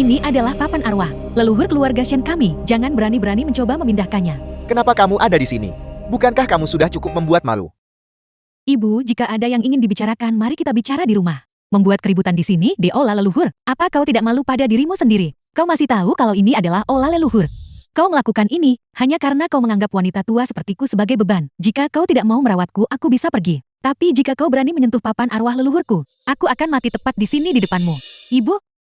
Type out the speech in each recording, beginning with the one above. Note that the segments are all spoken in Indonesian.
Ini adalah papan arwah leluhur keluarga Shen kami. Jangan berani-berani mencoba memindahkannya. Kenapa kamu ada di sini? Bukankah kamu sudah cukup membuat malu? Ibu, jika ada yang ingin dibicarakan, mari kita bicara di rumah. Membuat keributan di sini, di olah leluhur. Apa kau tidak malu pada dirimu sendiri? Kau masih tahu kalau ini adalah olah leluhur. Kau melakukan ini hanya karena kau menganggap wanita tua sepertiku sebagai beban. Jika kau tidak mau merawatku, aku bisa pergi. Tapi jika kau berani menyentuh papan arwah leluhurku, aku akan mati tepat di sini di depanmu.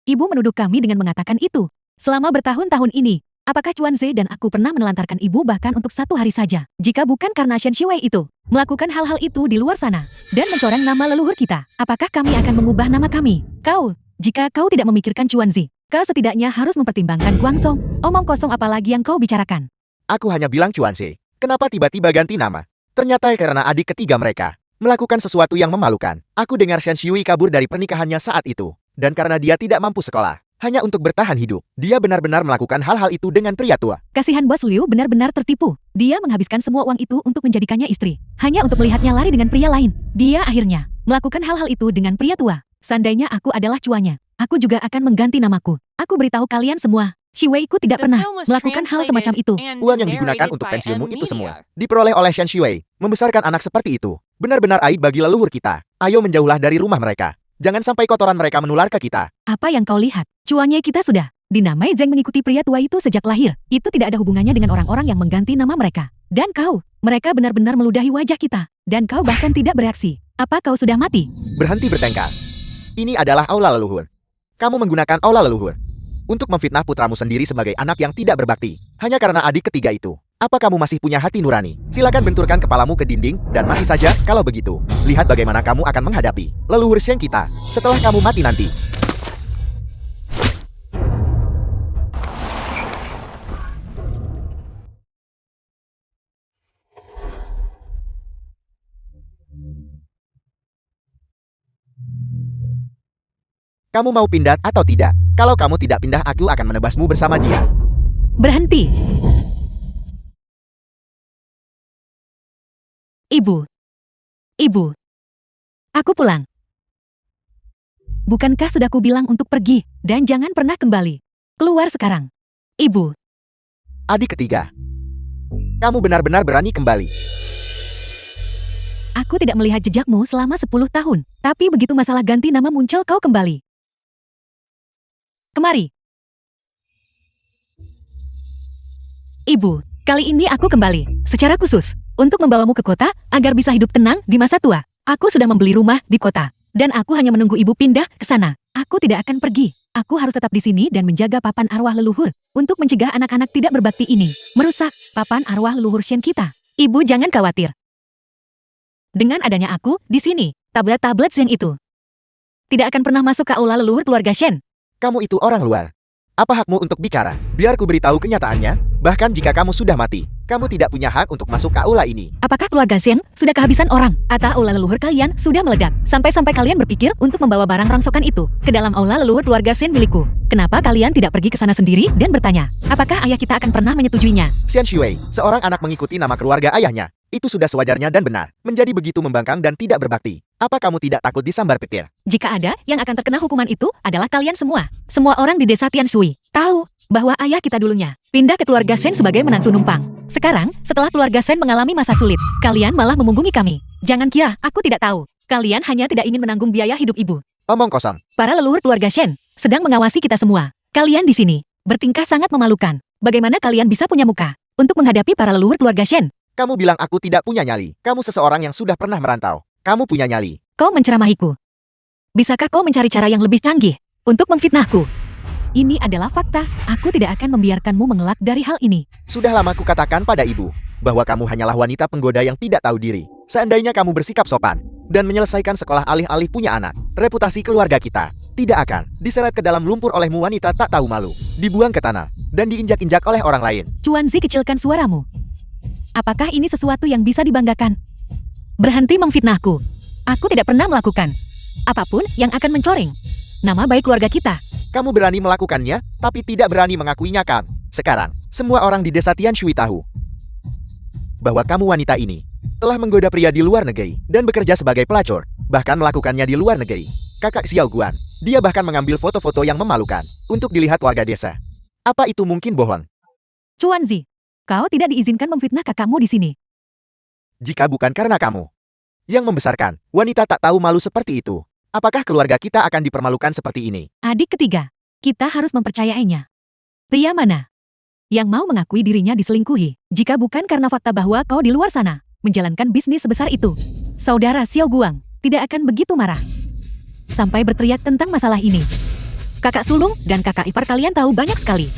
Ibu menuduh kami dengan mengatakan itu. Selama bertahun-tahun ini, apakah Chuan Ze dan aku pernah menelantarkan ibu bahkan untuk 1 hari saja? Jika bukan karena Shen Shiwei itu melakukan hal-hal itu di luar sana dan mencoreng nama leluhur kita, apakah kami akan mengubah nama kami? Jika kau tidak memikirkan Chuan Ze, kau setidaknya harus mempertimbangkan Guangsong. Omong kosong apa lagi yang kau bicarakan? Aku hanya bilang Chuan Ze. Kenapa tiba-tiba ganti nama? Ternyata karena adik ketiga mereka melakukan sesuatu yang memalukan. Aku dengar Shen Shiwei kabur dari pernikahannya saat itu. Dan karena dia tidak mampu sekolah, hanya untuk bertahan hidup, dia benar-benar melakukan hal-hal itu dengan pria tua. Kasihan Bos Liu benar-benar tertipu. Dia menghabiskan semua uang itu untuk menjadikannya istri, hanya untuk melihatnya lari dengan pria lain. Dia akhirnya melakukan hal-hal itu dengan pria tua. Seandainya aku adalah cuanya, aku juga akan mengganti namaku. Aku beritahu kalian semua, Shiwei-ku tidak pernah melakukan hal semacam itu. Uang yang digunakan untuk pensiunmu itu semua diperoleh oleh Shen Shiwei. Membesarkan anak seperti itu benar-benar aib bagi leluhur kita. Ayo menjauhlah dari rumah mereka. Jangan sampai kotoran mereka menular ke kita. Apa yang kau lihat? Cuanya kita sudah dinamai Zeng mengikuti pria tua itu sejak lahir. Itu tidak ada hubungannya dengan orang-orang yang mengganti nama mereka. Dan mereka benar-benar meludahi wajah kita. Dan kau bahkan tidak bereaksi. Apa kau sudah mati? Berhenti bertengkar. Ini adalah aula leluhur. Kamu menggunakan aula leluhur untuk memfitnah putramu sendiri sebagai anak yang tidak berbakti. Hanya karena adik ketiga itu. Apa kamu masih punya hati nurani? Silakan benturkan kepalamu ke dinding dan mati saja kalau begitu. Lihat bagaimana kamu akan menghadapi leluhur Shen kita setelah kamu mati nanti. Kamu mau pindah atau tidak? Kalau kamu tidak pindah, aku akan menebasmu bersama dia. Berhenti. Ibu. Aku pulang. Bukankah sudah kubilang untuk pergi dan jangan pernah kembali? Keluar sekarang. Ibu. Adik ketiga. Kamu benar-benar berani kembali. Aku tidak melihat jejakmu selama 10 tahun. Tapi begitu masalah ganti nama muncul kau kembali. Kemari. Ibu, kali ini aku kembali secara khusus untuk membawamu ke kota agar bisa hidup tenang di masa tua. Aku sudah membeli rumah di kota dan aku hanya menunggu ibu pindah ke sana. Aku tidak akan pergi. Aku harus tetap di sini dan menjaga papan arwah leluhur untuk mencegah anak-anak tidak berbakti ini merusak papan arwah leluhur Shen kita. Ibu jangan khawatir. Dengan adanya aku di sini, tablet-tablet Zeng itu tidak akan pernah masuk ke aula leluhur keluarga Shen. Kamu itu orang luar. Apa hakmu untuk bicara? Biar ku beritahu kenyataannya. Bahkan jika kamu sudah mati, kamu tidak punya hak untuk masuk ke aula ini. Apakah keluarga Shen sudah kehabisan orang? Atau aula leluhur kalian sudah meledak? Sampai-sampai kalian berpikir untuk membawa barang rongsokan itu ke dalam aula leluhur keluarga Shen milikku. Kenapa kalian tidak pergi ke sana sendiri dan bertanya, apakah ayah kita akan pernah menyetujuinya? Shen Shiwei, seorang anak mengikuti nama keluarga ayahnya. Itu sudah sewajarnya dan benar. Menjadi begitu membangkang dan tidak berbakti. Apa kamu tidak takut disambar petir? Jika ada yang akan terkena hukuman itu adalah kalian semua. Semua orang di desa Tianshui tahu bahwa ayah kita dulunya pindah ke keluarga Shen sebagai menantu numpang. Sekarang, setelah keluarga Shen mengalami masa sulit, kalian malah membungkungi kami. Jangan kira aku tidak tahu. Kalian hanya tidak ingin menanggung biaya hidup ibu. Omong kosong. Para leluhur keluarga Shen sedang mengawasi kita semua. Kalian di sini bertingkah sangat memalukan. Bagaimana kalian bisa punya muka untuk menghadapi para leluhur keluarga Shen? Kamu bilang aku tidak punya nyali. Kamu seseorang yang sudah pernah merantau. Kamu punya nyali. Kau menceramahiku. Bisakah kau mencari cara yang lebih canggih untuk memfitnahku? Ini adalah fakta. Aku tidak akan membiarkanmu mengelak dari hal ini. Sudah lama ku katakan pada ibu bahwa kamu hanyalah wanita penggoda yang tidak tahu diri. Seandainya kamu bersikap sopan dan menyelesaikan sekolah alih-alih punya anak, reputasi keluarga kita tidak akan diseret ke dalam lumpur olehmu wanita tak tahu malu, dibuang ke tanah, dan diinjak-injak oleh orang lain. Chuan Zi, kecilkan suaramu. Apakah ini sesuatu yang bisa dibanggakan? Berhenti memfitnahku. Aku tidak pernah melakukan apapun yang akan mencoreng nama baik keluarga kita. Kamu berani melakukannya, tapi tidak berani mengakuinya kan? Sekarang, semua orang di desa Tianshui tahu bahwa kamu wanita ini telah menggoda pria di luar negeri dan bekerja sebagai pelacur, bahkan melakukannya di luar negeri. Kakak Xiao Guan, dia bahkan mengambil foto-foto yang memalukan untuk dilihat warga desa. Apa itu mungkin bohong? Chuanzi, kau tidak diizinkan memfitnah kakakmu di sini. Jika bukan karena kamu yang membesarkan wanita tak tahu malu seperti itu, apakah keluarga kita akan dipermalukan seperti ini? Adik ketiga, kita harus mempercayainya. Pria mana yang mau mengakui dirinya diselingkuhi, jika bukan karena fakta bahwa kau di luar sana menjalankan bisnis sebesar itu? Saudara Xiao Guang tidak akan begitu marah sampai berteriak tentang masalah ini. Kakak sulung dan kakak ipar kalian tahu banyak sekali.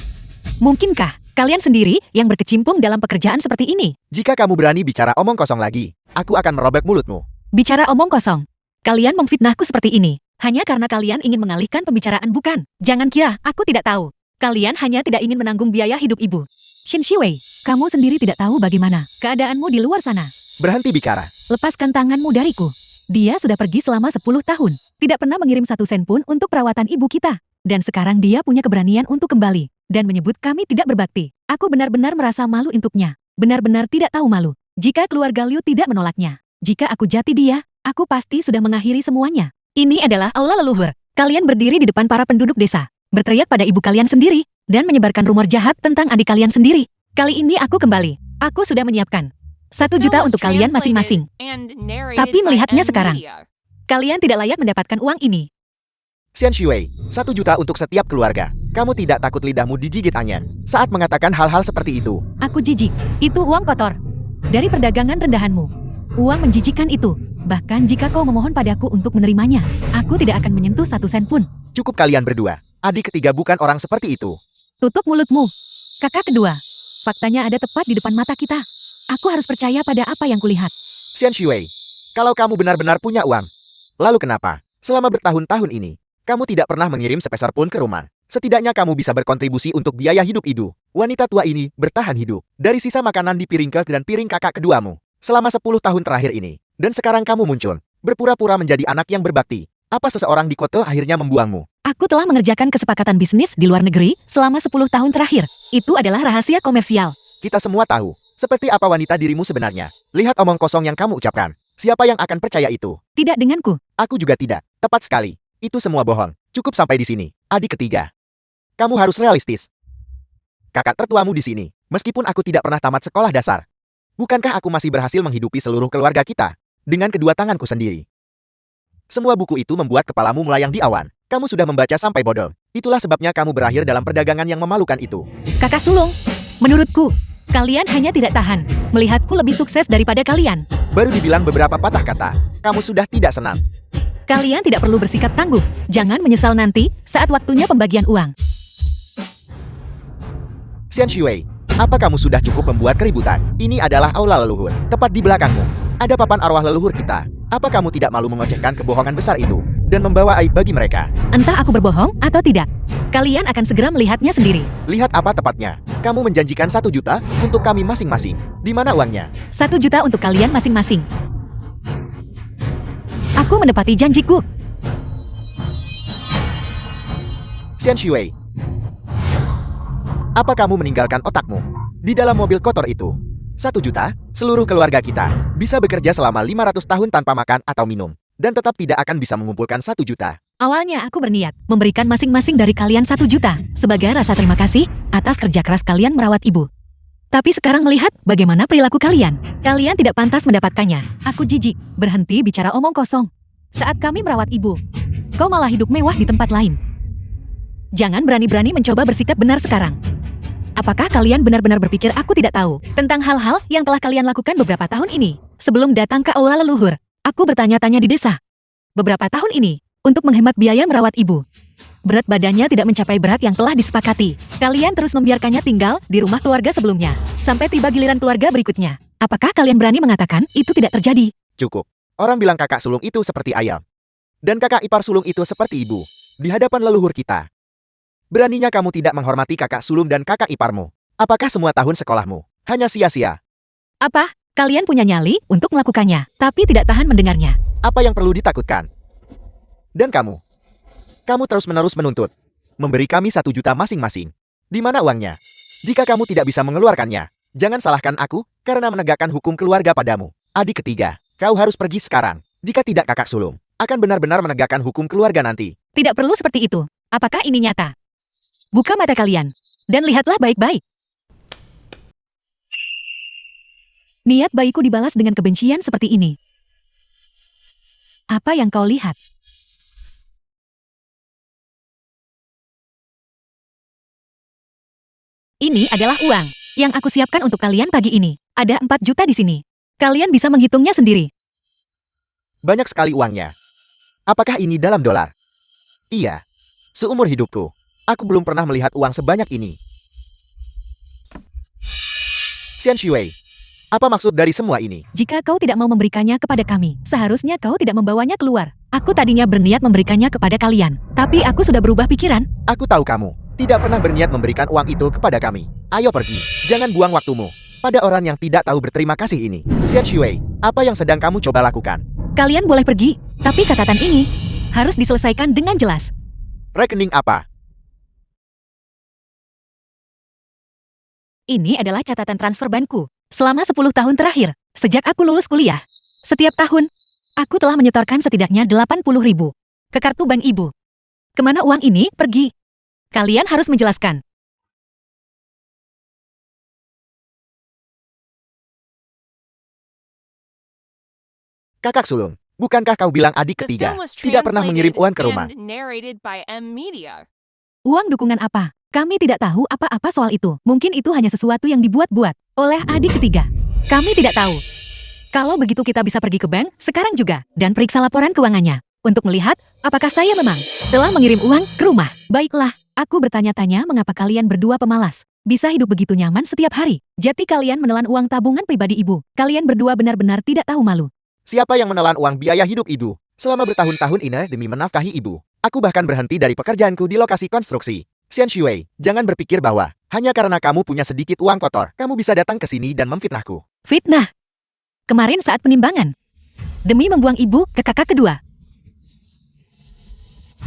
Mungkinkah kalian sendiri yang berkecimpung dalam pekerjaan seperti ini? Jika kamu berani bicara omong kosong lagi, aku akan merobek mulutmu. Bicara omong kosong. Kalian memfitnahku seperti ini hanya karena kalian ingin mengalihkan pembicaraan, bukan? Jangan kira aku tidak tahu. Kalian hanya tidak ingin menanggung biaya hidup ibu. Xin Shiwei, kamu sendiri tidak tahu bagaimana keadaanmu di luar sana. Berhenti bicara. Lepaskan tanganmu dariku. Dia sudah pergi selama 10 tahun. Tidak pernah mengirim 1 sen pun untuk perawatan ibu kita. Dan sekarang dia punya keberanian untuk kembali dan menyebut kami tidak berbakti. Aku benar-benar merasa malu untuknya. Benar-benar tidak tahu malu. Jika keluarga Liu tidak menolaknya. Jika aku jati dia, aku pasti sudah mengakhiri semuanya. Ini adalah aula leluhur. Kalian berdiri di depan para penduduk desa, berteriak pada ibu kalian sendiri, dan menyebarkan rumor jahat tentang adik kalian sendiri. Kali ini aku kembali. Aku sudah menyiapkan 1 juta untuk kalian masing-masing. Tapi melihatnya sekarang, kalian tidak layak mendapatkan uang ini. Xian Shui, 1 juta untuk setiap keluarga. Kamu tidak takut lidahmu digigit angin saat mengatakan hal-hal seperti itu? Aku jijik. Itu uang kotor. Dari perdagangan rendahanmu. Uang menjijikkan itu. Bahkan jika kau memohon padaku untuk menerimanya, aku tidak akan menyentuh 1 sen pun. Cukup kalian berdua. Adik ketiga bukan orang seperti itu. Tutup mulutmu. Kakak kedua. Faktanya ada tepat di depan mata kita. Aku harus percaya pada apa yang kulihat. Xian Shui, kalau kamu benar-benar punya uang, lalu kenapa selama bertahun-tahun ini kamu tidak pernah mengirim sepeser pun ke rumah? Setidaknya kamu bisa berkontribusi untuk biaya hidup Idu. Wanita tua ini bertahan hidup dari sisa makanan di piring ke dan piring kakak keduamu selama 10 tahun terakhir ini. Dan sekarang kamu muncul, berpura-pura menjadi anak yang berbakti. Apa seseorang di kota akhirnya membuangmu? Aku telah mengerjakan kesepakatan bisnis di luar negeri selama 10 tahun terakhir. Itu adalah rahasia komersial. Kita semua tahu, seperti apa wanita dirimu sebenarnya. Lihat omong kosong yang kamu ucapkan. Siapa yang akan percaya itu? Tidak denganku. Aku juga tidak. Tepat sekali. Itu semua bohong. Cukup sampai di sini. Adik ketiga. Kamu harus realistis. Kakak tertuamu di sini, meskipun aku tidak pernah tamat sekolah dasar. Bukankah aku masih berhasil menghidupi seluruh keluarga kita dengan kedua tanganku sendiri? Semua buku itu membuat kepalamu melayang di awan. Kamu sudah membaca sampai bodoh. Itulah sebabnya kamu berakhir dalam perdagangan yang memalukan itu. Kakak sulung, menurutku, kalian hanya tidak tahan melihatku lebih sukses daripada kalian. Baru dibilang beberapa patah kata, kamu sudah tidak senang. Kalian tidak perlu bersikap tangguh. Jangan menyesal nanti saat waktunya pembagian uang. Xian Shui, apa kamu sudah cukup membuat keributan? Ini adalah aula leluhur, tepat di belakangmu. Ada papan arwah leluhur kita. Apa kamu tidak malu mengocehkan kebohongan besar itu dan membawa aib bagi mereka? Entah aku berbohong atau tidak, kalian akan segera melihatnya sendiri. Lihat apa tepatnya? Kamu menjanjikan 1 juta untuk kami masing-masing. Di mana uangnya? 1 juta untuk kalian masing-masing. Aku menepati janjiku. Xian Shui, apa kamu meninggalkan otakmu di dalam mobil kotor itu? 1 juta, seluruh keluarga kita bisa bekerja selama 500 tahun tanpa makan atau minum, dan tetap tidak akan bisa mengumpulkan 1 juta. Awalnya aku berniat memberikan masing-masing dari kalian 1 juta sebagai rasa terima kasih atas kerja keras kalian merawat ibu. Tapi sekarang melihat bagaimana perilaku kalian, kalian tidak pantas mendapatkannya. Aku jijik. Berhenti bicara omong kosong. Saat kami merawat ibu, kau malah hidup mewah di tempat lain. Jangan berani-berani mencoba bersikap benar sekarang. Apakah kalian benar-benar berpikir aku tidak tahu tentang hal-hal yang telah kalian lakukan beberapa tahun ini? Sebelum datang ke aula leluhur, aku bertanya-tanya di desa. Beberapa tahun ini, untuk menghemat biaya merawat ibu. Berat badannya tidak mencapai berat yang telah disepakati. Kalian terus membiarkannya tinggal di rumah keluarga sebelumnya, sampai tiba giliran keluarga berikutnya. Apakah kalian berani mengatakan itu tidak terjadi? Cukup. Orang bilang kakak sulung itu seperti ayam. Dan kakak ipar sulung itu seperti ibu. Di hadapan leluhur kita. Beraninya kamu tidak menghormati kakak sulung dan kakak iparmu. Apakah semua tahun sekolahmu hanya sia-sia? Apa? Kalian punya nyali untuk melakukannya, tapi tidak tahan mendengarnya. Apa yang perlu ditakutkan? Dan kamu? Kamu terus-menerus menuntut memberi kami 1 juta masing-masing. Di mana uangnya? Jika kamu tidak bisa mengeluarkannya, jangan salahkan aku karena menegakkan hukum keluarga padamu. Adik ketiga, kau harus pergi sekarang. Jika tidak kakak sulung akan benar-benar menegakkan hukum keluarga nanti. Tidak perlu seperti itu. Apakah ini nyata? Buka mata kalian. Dan lihatlah baik-baik. Niat baikku dibalas dengan kebencian seperti ini. Apa yang kau lihat? Ini adalah uang yang aku siapkan untuk kalian pagi ini. Ada 4 juta di sini. Kalian bisa menghitungnya sendiri. Banyak sekali uangnya. Apakah ini dalam dolar? Iya. Seumur hidupku, aku belum pernah melihat uang sebanyak ini. Xian Shui, apa maksud dari semua ini? Jika kau tidak mau memberikannya kepada kami, seharusnya kau tidak membawanya keluar. Aku tadinya berniat memberikannya kepada kalian, tapi aku sudah berubah pikiran. Aku tahu kamu tidak pernah berniat memberikan uang itu kepada kami. Ayo pergi, jangan buang waktumu pada orang yang tidak tahu berterima kasih ini. Xian Shui, apa yang sedang kamu coba lakukan? Kalian boleh pergi, tapi catatan ini harus diselesaikan dengan jelas. Rekening apa? Ini adalah catatan transfer banku. Selama 10 tahun terakhir, sejak aku lulus kuliah. Setiap tahun, aku telah menyetorkan setidaknya 80.000 ke kartu bank ibu. Kemana uang ini pergi? Kalian harus menjelaskan. Kakak sulung, bukankah kau bilang adik ketiga tidak pernah mengirim uang ke rumah? Uang dukungan apa? Kami tidak tahu apa-apa soal itu. Mungkin itu hanya sesuatu yang dibuat-buat oleh adik ketiga. Kami tidak tahu. Kalau begitu kita bisa pergi ke bank sekarang juga dan periksa laporan keuangannya untuk melihat apakah saya memang telah mengirim uang ke rumah. Baiklah, aku bertanya-tanya mengapa kalian berdua pemalas bisa hidup begitu nyaman setiap hari. Jadi kalian menelan uang tabungan pribadi ibu. Kalian berdua benar-benar tidak tahu malu. Siapa yang menelan uang biaya hidup ibu selama bertahun-tahun ini demi menafkahi ibu? Aku bahkan berhenti dari pekerjaanku di lokasi konstruksi. Xian Shui, jangan berpikir bahwa hanya karena kamu punya sedikit uang kotor, kamu bisa datang ke sini dan memfitnahku. Fitnah. Kemarin saat penimbangan, demi membuang ibu ke kakak kedua.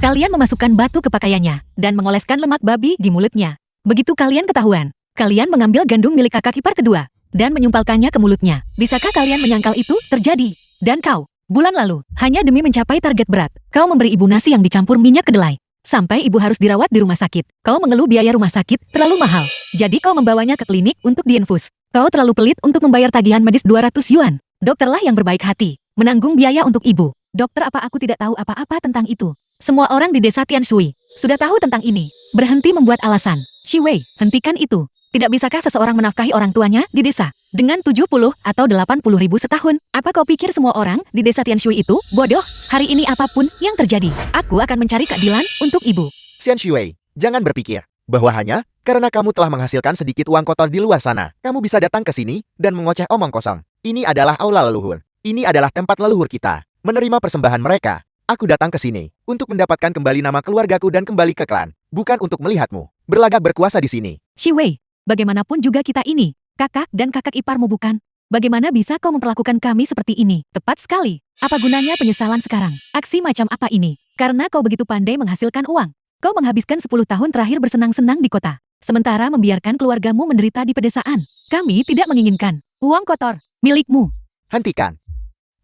Kalian memasukkan batu ke pakaiannya dan mengoleskan lemak babi di mulutnya. Begitu kalian ketahuan, kalian mengambil gandum milik kakak ipar kedua dan menyumpalkannya ke mulutnya. Bisakah kalian menyangkal itu terjadi? Dan kau, bulan lalu, hanya demi mencapai target berat, kau memberi ibu nasi yang dicampur minyak kedelai. Sampai ibu harus dirawat di rumah sakit. Kau mengeluh biaya rumah sakit terlalu mahal. Jadi kau membawanya ke klinik untuk diinfus. Kau terlalu pelit untuk membayar tagihan medis 200 yuan. Dokterlah yang berbaik hati, menanggung biaya untuk ibu. Dokter apa aku tidak tahu apa-apa tentang itu. Semua orang di desa Tianshui sudah tahu tentang ini. Berhenti membuat alasan. Shiwei, hentikan itu. Tidak bisakah seseorang menafkahi orang tuanya di desa dengan 70 atau 80.000 setahun? Apa kau pikir semua orang di desa Tianshui itu bodoh? Hari ini apapun yang terjadi, aku akan mencari keadilan untuk ibu. Xian Shui, jangan berpikir bahwa hanya karena kamu telah menghasilkan sedikit uang kotor di luar sana, kamu bisa datang ke sini dan mengoceh omong kosong. Ini adalah aula leluhur. Ini adalah tempat leluhur kita menerima persembahan mereka. Aku datang ke sini untuk mendapatkan kembali nama keluargaku dan kembali ke klan, bukan untuk melihatmu berlagak berkuasa di sini. Shiwei, bagaimanapun juga kita ini, kakak dan kakak iparmu bukan? Bagaimana bisa kau memperlakukan kami seperti ini? Tepat sekali. Apa gunanya penyesalan sekarang? Aksi macam apa ini? Karena kau begitu pandai menghasilkan uang. Kau menghabiskan 10 tahun terakhir bersenang-senang di kota. Sementara membiarkan keluargamu menderita di pedesaan. Kami tidak menginginkan uang kotor milikmu. Hentikan.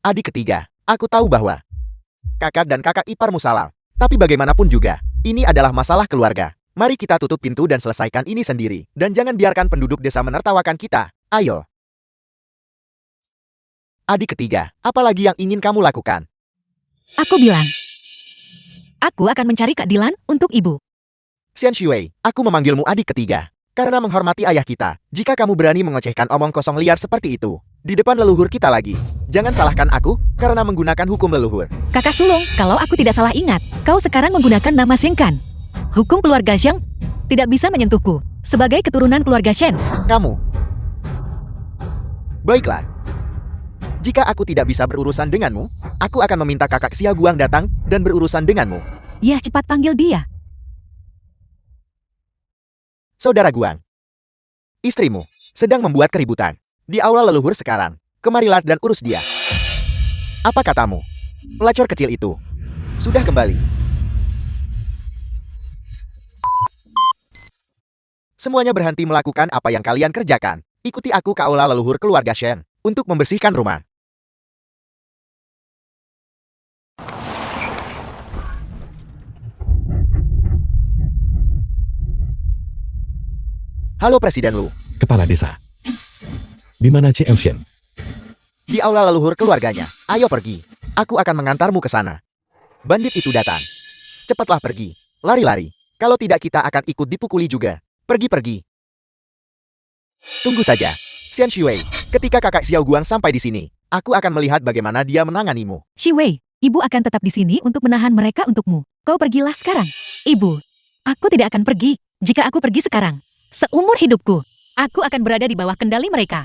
Adik ketiga, aku tahu bahwa kakak dan kakak iparmu salah. Tapi bagaimanapun juga, ini adalah masalah keluarga. Mari kita tutup pintu dan selesaikan ini sendiri. Dan jangan biarkan penduduk desa menertawakan kita. Ayo. Adik ketiga, apalagi yang ingin kamu lakukan? Aku bilang, aku akan mencari keadilan untuk ibu. Xian Shui, aku memanggilmu adik ketiga. Karena menghormati ayah kita, jika kamu berani mengocehkan omong kosong liar seperti itu, di depan leluhur kita lagi. Jangan salahkan aku, karena menggunakan hukum leluhur. Kakak sulung, kalau aku tidak salah ingat, kau sekarang menggunakan nama Shengkan. Hukum keluarga Sheng tidak bisa menyentuhku sebagai keturunan keluarga Shen. Kamu. Baiklah. Jika aku tidak bisa berurusan denganmu, aku akan meminta kakak Xia Guang datang dan berurusan denganmu. Ya, cepat panggil dia. Saudara Guang, istrimu sedang membuat keributan di aula leluhur sekarang. Kemarilah dan urus dia. Apa katamu? Pelacur kecil itu sudah kembali. Semuanya berhenti melakukan apa yang kalian kerjakan. Ikuti aku ke aula leluhur keluarga Shen untuk membersihkan rumah. Halo Presiden Lu. Kepala desa. Di mana Ci Elsien? Di aula leluhur keluarganya. Ayo pergi. Aku akan mengantarmu ke sana. Bandit itu datang. Cepatlah pergi. Lari-lari. Kalau tidak kita akan ikut dipukuli juga. Pergi-pergi. Tunggu saja. Xian Shui, ketika kakak Xiao Guang sampai di sini, aku akan melihat bagaimana dia menanganimu. Shi Wei, ibu akan tetap di sini untuk menahan mereka untukmu. Kau pergilah sekarang. Ibu, aku tidak akan pergi. Jika aku pergi sekarang, seumur hidupku, aku akan berada di bawah kendali mereka.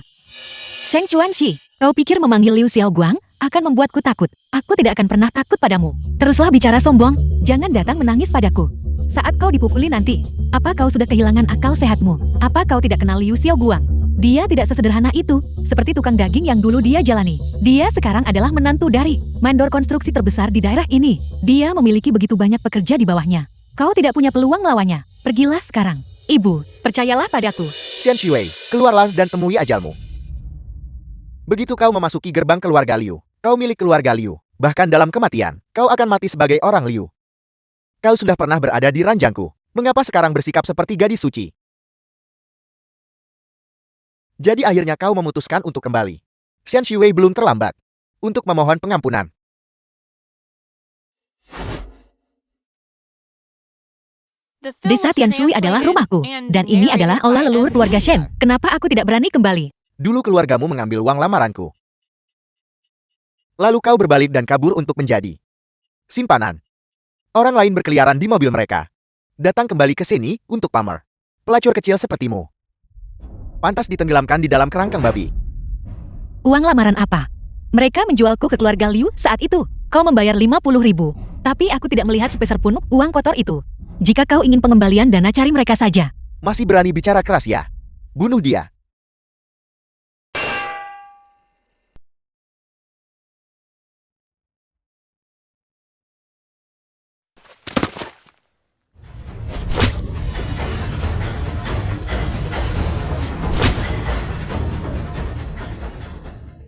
Sheng Chuanxi, kau pikir memanggil Liu Xiaoguang akan membuatku takut? Aku tidak akan pernah takut padamu. Teruslah bicara sombong, jangan datang menangis padaku. Saat kau dipukuli nanti, apa kau sudah kehilangan akal sehatmu? Apa kau tidak kenal Liu Xiaoguang? Dia tidak sesederhana itu, seperti tukang daging yang dulu dia jalani. Dia sekarang adalah menantu dari mandor konstruksi terbesar di daerah ini. Dia memiliki begitu banyak pekerja di bawahnya. Kau tidak punya peluang melawannya. Pergilah sekarang. Ibu, percayalah padaku. Xian Shui, keluarlah dan temui ajalmu. Begitu kau memasuki gerbang keluarga Liu, kau milik keluarga Liu. Bahkan dalam kematian, kau akan mati sebagai orang Liu. Kau sudah pernah berada di ranjangku. Mengapa sekarang bersikap seperti gadis suci? Jadi akhirnya kau memutuskan untuk kembali. Xian Shui belum terlambat untuk memohon pengampunan. Desa Tianshui adalah rumahku, dan ini adalah aula leluhur keluarga Shen. Kenapa aku tidak berani kembali? Dulu keluargamu mengambil uang lamaranku. Lalu kau berbalik dan kabur untuk menjadi simpanan. Orang lain berkeliaran di mobil mereka. Datang kembali ke sini untuk pamer. Pelacur kecil sepertimu pantas ditenggelamkan di dalam kerangkang babi. Uang lamaran apa? Mereka menjualku ke keluarga Liu saat itu. Kau membayar 50.000. Tapi aku tidak melihat sepeser pun uang kotor itu. Jika kau ingin pengembalian dana, cari mereka saja. Masih berani bicara keras ya? Bunuh dia.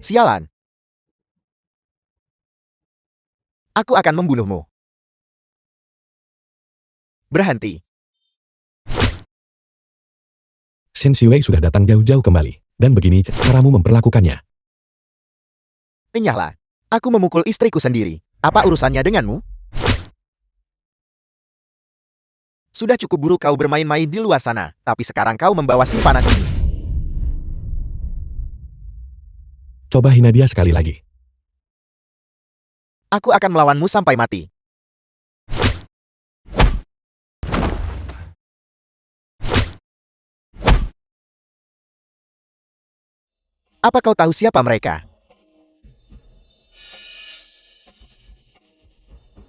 Sialan. Aku akan membunuhmu. Berhenti. Shen Shui sudah datang jauh-jauh kembali. Dan begini caramu memperlakukannya. Enyahlah. Aku memukul istriku sendiri. Apa urusannya denganmu? Sudah cukup buruk kau bermain-main di luar sana. Tapi sekarang kau membawa simpanan ini. Coba hina dia sekali lagi. Aku akan melawanmu sampai mati. Apa kau tahu siapa mereka?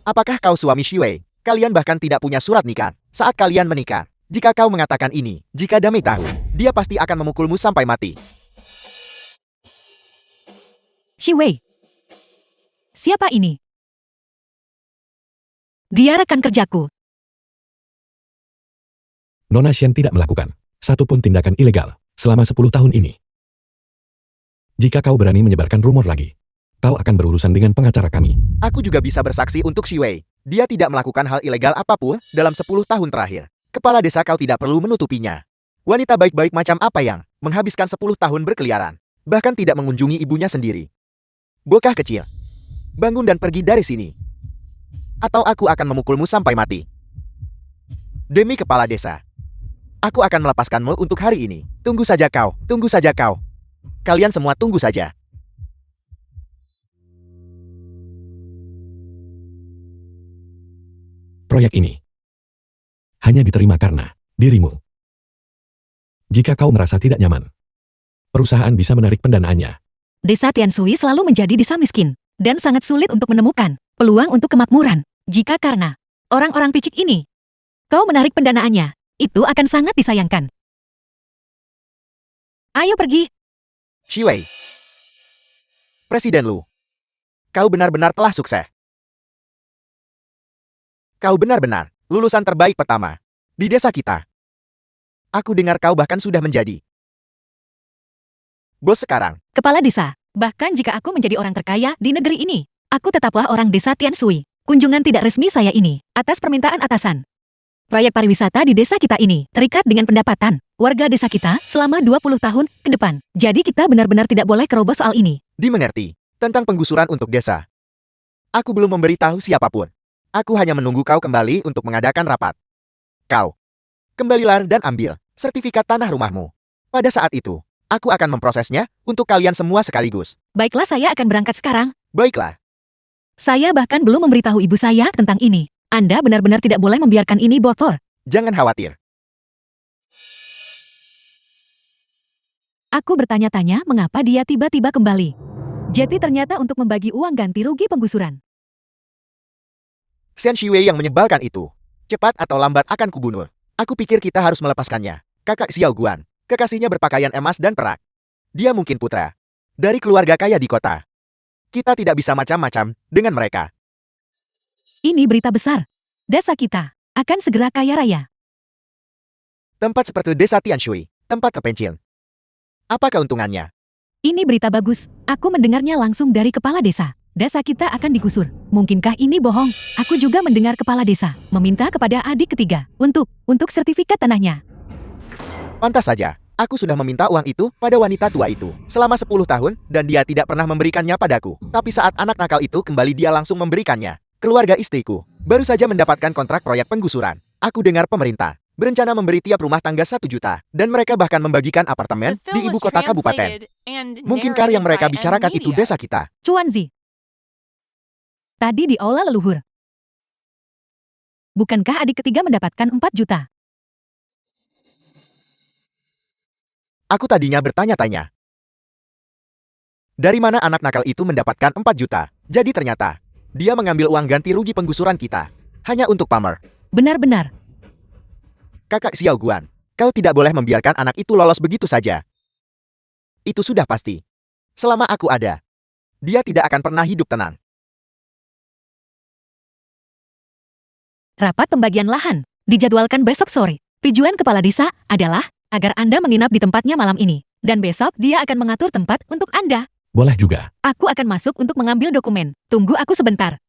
Apakah kau suami Shui? Kalian bahkan tidak punya surat nikah saat kalian menikah. Jika kau mengatakan ini, jika Damai tahu, dia pasti akan memukulmu sampai mati. Shi Wei. Siapa ini? Dia rekan kerjaku. Nona Shen tidak melakukan satupun tindakan ilegal selama 10 tahun ini. Jika kau berani menyebarkan rumor lagi, kau akan berurusan dengan pengacara kami. Aku juga bisa bersaksi untuk Shui. Dia tidak melakukan hal ilegal apapun dalam 10 tahun terakhir. Kepala desa, kau tidak perlu menutupinya. Wanita baik-baik macam apa yang menghabiskan 10 tahun berkeliaran, bahkan tidak mengunjungi ibunya sendiri? Bocah kecil, bangun dan pergi dari sini. Atau aku akan memukulmu sampai mati. Demi kepala desa, aku akan melepaskanmu untuk hari ini. Tunggu saja kau, tunggu saja kau. Kalian semua tunggu saja. Proyek ini hanya diterima karena dirimu. Jika kau merasa tidak nyaman, perusahaan bisa menarik pendanaannya. Desa Tianshui selalu menjadi desa miskin, dan sangat sulit untuk menemukan peluang untuk kemakmuran. Jika karena orang-orang picik ini, kau menarik pendanaannya, itu akan sangat disayangkan. Ayo pergi. Shui, Presiden Lu, kau benar-benar telah sukses. Kau benar-benar lulusan terbaik pertama di desa kita. Aku dengar kau bahkan sudah menjadi bos sekarang. Kepala desa, bahkan jika aku menjadi orang terkaya di negeri ini, aku tetaplah orang desa Tianshui. Kunjungan tidak resmi saya ini, atas permintaan atasan. Proyek pariwisata di desa kita ini terikat dengan pendapatan warga desa kita selama 20 tahun ke depan. Jadi kita benar-benar tidak boleh kerobos soal ini. Dimengerti. Tentang penggusuran untuk desa. Aku belum memberitahu siapapun. Aku hanya menunggu kau kembali untuk mengadakan rapat. Kau, kembalilah dan ambil sertifikat tanah rumahmu. Pada saat itu, aku akan memprosesnya untuk kalian semua sekaligus. Baiklah, saya akan berangkat sekarang. Baiklah. Saya bahkan belum memberitahu ibu saya tentang ini. Anda benar-benar tidak boleh membiarkan ini bocor. Jangan khawatir. Aku bertanya-tanya mengapa dia tiba-tiba kembali. Jadi ternyata untuk membagi uang ganti rugi penggusuran. Shen Shiwei yang menyebalkan itu. Cepat atau lambat akan kubunuh. Aku pikir kita harus melepaskannya. Kakak Xiao Guan, kekasihnya berpakaian emas dan perak. Dia mungkin putra dari keluarga kaya di kota. Kita tidak bisa macam-macam dengan mereka. Ini berita besar. Desa kita akan segera kaya raya. Tempat seperti desa Tianshui, tempat terpencil. Apa keuntungannya? Ini berita bagus. Aku mendengarnya langsung dari kepala desa. Desa kita akan digusur. Mungkinkah ini bohong? Aku juga mendengar kepala desa meminta kepada adik ketiga untuk sertifikat tanahnya. Pantas saja. Aku sudah meminta uang itu pada wanita tua itu selama 10 tahun dan dia tidak pernah memberikannya padaku. Tapi saat anak nakal itu kembali dia langsung memberikannya. Keluarga istriku baru saja mendapatkan kontrak proyek penggusuran. Aku dengar pemerintah berencana memberi tiap rumah tangga 1 juta dan mereka bahkan membagikan apartemen di ibu kota kabupaten. Mungkinkah yang mereka bicarakan itu desa kita? Chuanzi. Tadi diolah leluhur. Bukankah adik ketiga mendapatkan 4 juta? Aku tadinya bertanya-tanya. Dari mana anak nakal itu mendapatkan 4 juta? Jadi ternyata dia mengambil uang ganti rugi penggusuran kita hanya untuk pamer. Benar-benar. Kakak Xiao Guan, kau tidak boleh membiarkan anak itu lolos begitu saja. Itu sudah pasti. Selama aku ada, dia tidak akan pernah hidup tenang. Rapat pembagian lahan dijadwalkan besok sore. Tujuan kepala desa adalah agar Anda menginap di tempatnya malam ini. Dan besok dia akan mengatur tempat untuk Anda. Boleh juga. Aku akan masuk untuk mengambil dokumen. Tunggu aku sebentar.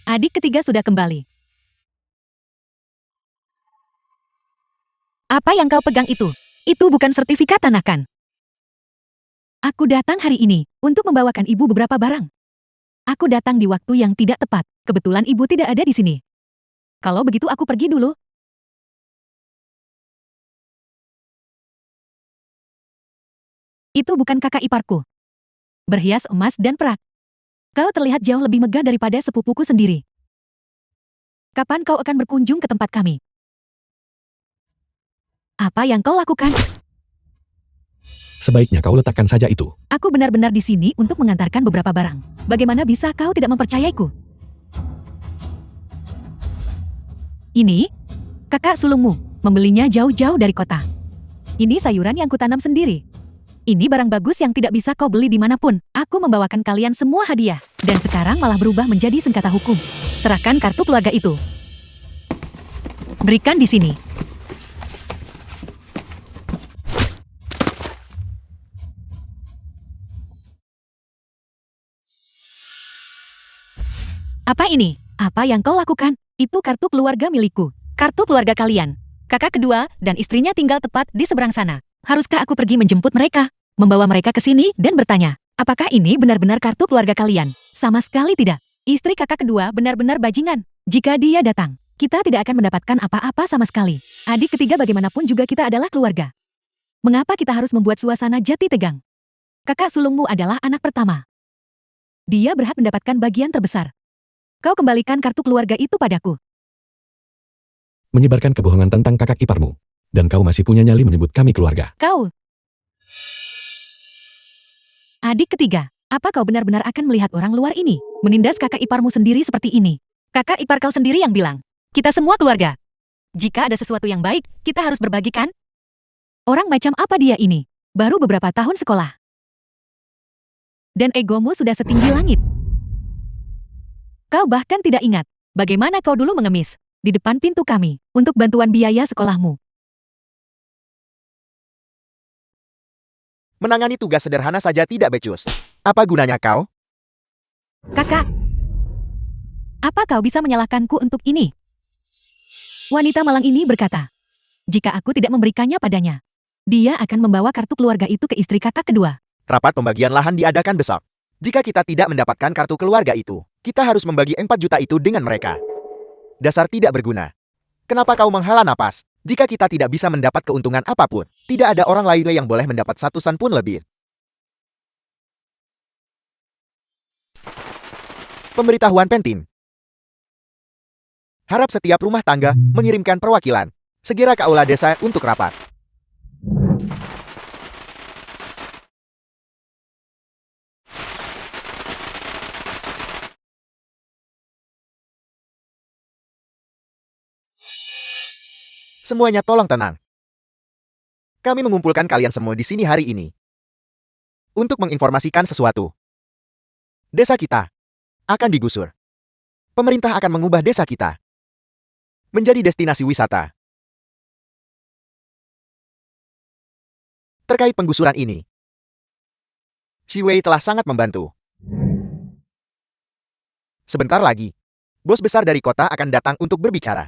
Adik ketiga sudah kembali. Apa yang kau pegang itu? Itu bukan sertifikat tanah kan? Aku datang hari ini untuk membawakan ibu beberapa barang. Aku datang di waktu yang tidak tepat. Kebetulan ibu tidak ada di sini. Kalau begitu aku pergi dulu. Itu bukan kakak iparku. Berhias emas dan perak. Kau terlihat jauh lebih megah daripada sepupuku sendiri. Kapan kau akan berkunjung ke tempat kami? Apa yang kau lakukan? Sebaiknya kau letakkan saja itu. Aku benar-benar di sini untuk mengantarkan beberapa barang. Bagaimana bisa kau tidak mempercayaiku? Ini, kakak sulungmu, membelinya jauh-jauh dari kota. Ini sayuran yang kutanam sendiri. Ini barang bagus yang tidak bisa kau beli dimanapun. Aku membawakan kalian semua hadiah. Dan sekarang malah berubah menjadi sengketa hukum. Serahkan kartu keluarga itu. Berikan di sini. Apa ini? Apa yang kau lakukan? Itu kartu keluarga milikku. Kartu keluarga kalian. Kakak kedua dan istrinya tinggal tepat di seberang sana. Haruskah aku pergi menjemput mereka? Membawa mereka ke sini dan bertanya, apakah ini benar-benar kartu keluarga kalian? Sama sekali tidak. Istri kakak kedua benar-benar bajingan. Jika dia datang, kita tidak akan mendapatkan apa-apa sama sekali. Adik ketiga bagaimanapun juga kita adalah keluarga. Mengapa kita harus membuat suasana jati tegang? Kakak sulungmu adalah anak pertama. Dia berhak mendapatkan bagian terbesar. Kau kembalikan kartu keluarga itu padaku. Menyebarkan kebohongan tentang kakak iparmu. Dan kau masih punya nyali menyebut kami keluarga. Kau. Adik ketiga, apa kau benar-benar akan melihat orang luar ini menindas kakak iparmu sendiri seperti ini? Kakak ipar kau sendiri yang bilang, kita semua keluarga. Jika ada sesuatu yang baik, kita harus berbagi kan? Orang macam apa dia ini? Baru beberapa tahun sekolah. Dan egomu sudah setinggi langit. Kau bahkan tidak ingat bagaimana kau dulu mengemis di depan pintu kami untuk bantuan biaya sekolahmu. Menangani tugas sederhana saja tidak becus. Apa gunanya kau? Kakak, apa kau bisa menyalahkanku untuk ini? Wanita malang ini berkata, jika aku tidak memberikannya padanya, dia akan membawa kartu keluarga itu ke istri kakak kedua. Rapat pembagian lahan diadakan besok. Jika kita tidak mendapatkan kartu keluarga itu, kita harus membagi 4 juta itu dengan mereka. Dasar tidak berguna. Kenapa kau menghela napas? Jika kita tidak bisa mendapat keuntungan apapun, tidak ada orang lain yang boleh mendapat 1 sen pun lebih. Pemberitahuan penting. Harap setiap rumah tangga mengirimkan perwakilan segera ke aula desa untuk rapat. Semuanya tolong tenang. Kami mengumpulkan kalian semua di sini hari ini untuk menginformasikan sesuatu. Desa kita akan digusur. Pemerintah akan mengubah desa kita menjadi destinasi wisata. Terkait penggusuran ini, Xi Wei telah sangat membantu. Sebentar lagi, bos besar dari kota akan datang untuk berbicara.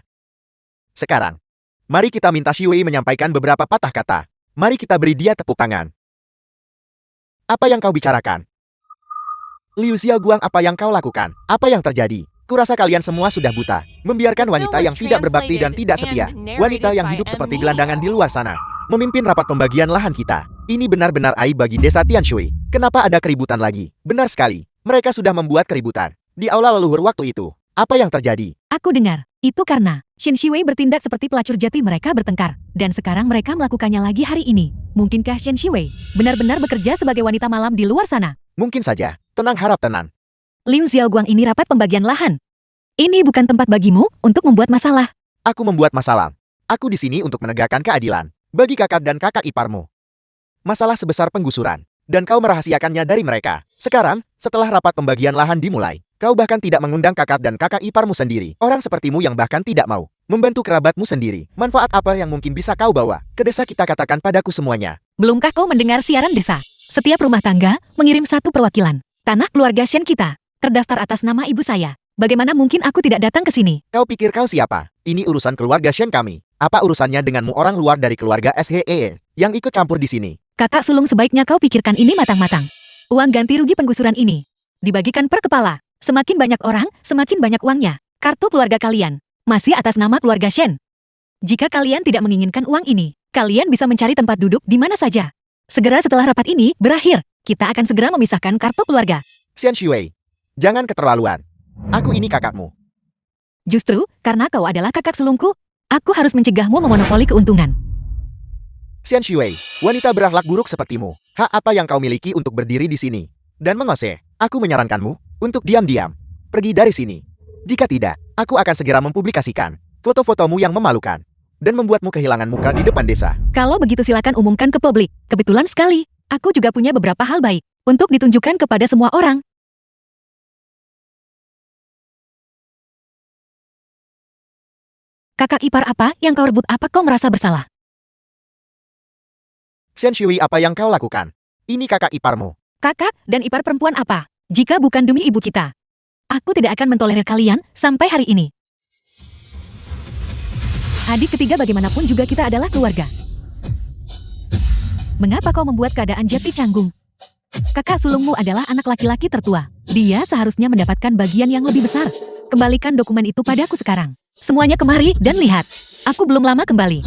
Sekarang, mari kita minta Xi Wei menyampaikan beberapa patah kata. Mari kita beri dia tepuk tangan. Apa yang kau bicarakan? Liu Xiaoguang, apa yang kau lakukan? Apa yang terjadi? Kurasa kalian semua sudah buta, membiarkan wanita yang tidak berbakti dan tidak setia, wanita yang hidup seperti gelandangan di luar sana, memimpin rapat pembagian lahan kita. Ini benar-benar aib bagi desa Tianshui. Kenapa ada keributan lagi? Benar sekali, mereka sudah membuat keributan di aula leluhur waktu itu. Apa yang terjadi? Aku dengar, itu karena Shen Shiwei bertindak seperti pelacur jati, mereka bertengkar. Dan sekarang mereka melakukannya lagi hari ini. Mungkinkah Shen Shiwei benar-benar bekerja sebagai wanita malam di luar sana? Mungkin saja. Tenang, harap tenang. Liu Xiaoguang, ini rapat pembagian lahan. Ini bukan tempat bagimu untuk membuat masalah. Aku membuat masalah. Aku di sini untuk menegakkan keadilan bagi kakak dan kakak iparmu. Masalah sebesar penggusuran, dan kau merahasiakannya dari mereka. Sekarang, setelah rapat pembagian lahan dimulai, kau bahkan tidak mengundang kakak dan kakak iparmu sendiri. Orang sepertimu yang bahkan tidak mau membantu kerabatmu sendiri. Manfaat apa yang mungkin bisa kau bawa ke desa kita? Katakan padaku semuanya. Belumkah kau mendengar siaran desa? Setiap rumah tangga mengirim 1 perwakilan. Tanah keluarga Shen kita terdaftar atas nama ibu saya. Bagaimana mungkin aku tidak datang ke sini? Kau pikir kau siapa? Ini urusan keluarga Shen kami. Apa urusannya denganmu, orang luar dari keluarga SHE yang ikut campur di sini? Kakak sulung, sebaiknya kau pikirkan ini matang-matang. Uang ganti rugi penggusuran ini dibagikan per kepala. Semakin banyak orang, semakin banyak uangnya. Kartu keluarga kalian masih atas nama keluarga Shen. Jika kalian tidak menginginkan uang ini, kalian bisa mencari tempat duduk di mana saja. Segera setelah rapat ini berakhir, kita akan segera memisahkan kartu keluarga. Xian Shui, jangan keterlaluan. Aku ini kakakmu. Justru, karena kau adalah kakak sulungku, aku harus mencegahmu memonopoli keuntungan. Xian Shui, wanita berakhlak buruk sepertimu, hak apa yang kau miliki untuk berdiri di sini dan mengose? Aku menyarankanmu untuk diam-diam pergi dari sini. Jika tidak, aku akan segera mempublikasikan foto-fotomu yang memalukan dan membuatmu kehilangan muka di depan desa. Kalau begitu silakan umumkan ke publik. Kebetulan sekali, aku juga punya beberapa hal baik untuk ditunjukkan kepada semua orang. Kakak ipar apa yang kau rebut? Apa kau merasa bersalah? Xian Shui, apa yang kau lakukan? Ini kakak iparmu. Kakak dan ipar perempuan apa? Jika bukan demi ibu kita, aku tidak akan mentolerir kalian sampai hari ini. Adik ketiga, bagaimanapun juga kita adalah keluarga. Mengapa kau membuat keadaan jadi canggung? Kakak sulungmu adalah anak laki-laki tertua. Dia seharusnya mendapatkan bagian yang lebih besar. Kembalikan dokumen itu padaku sekarang. Semuanya kemari dan lihat. Aku belum lama kembali.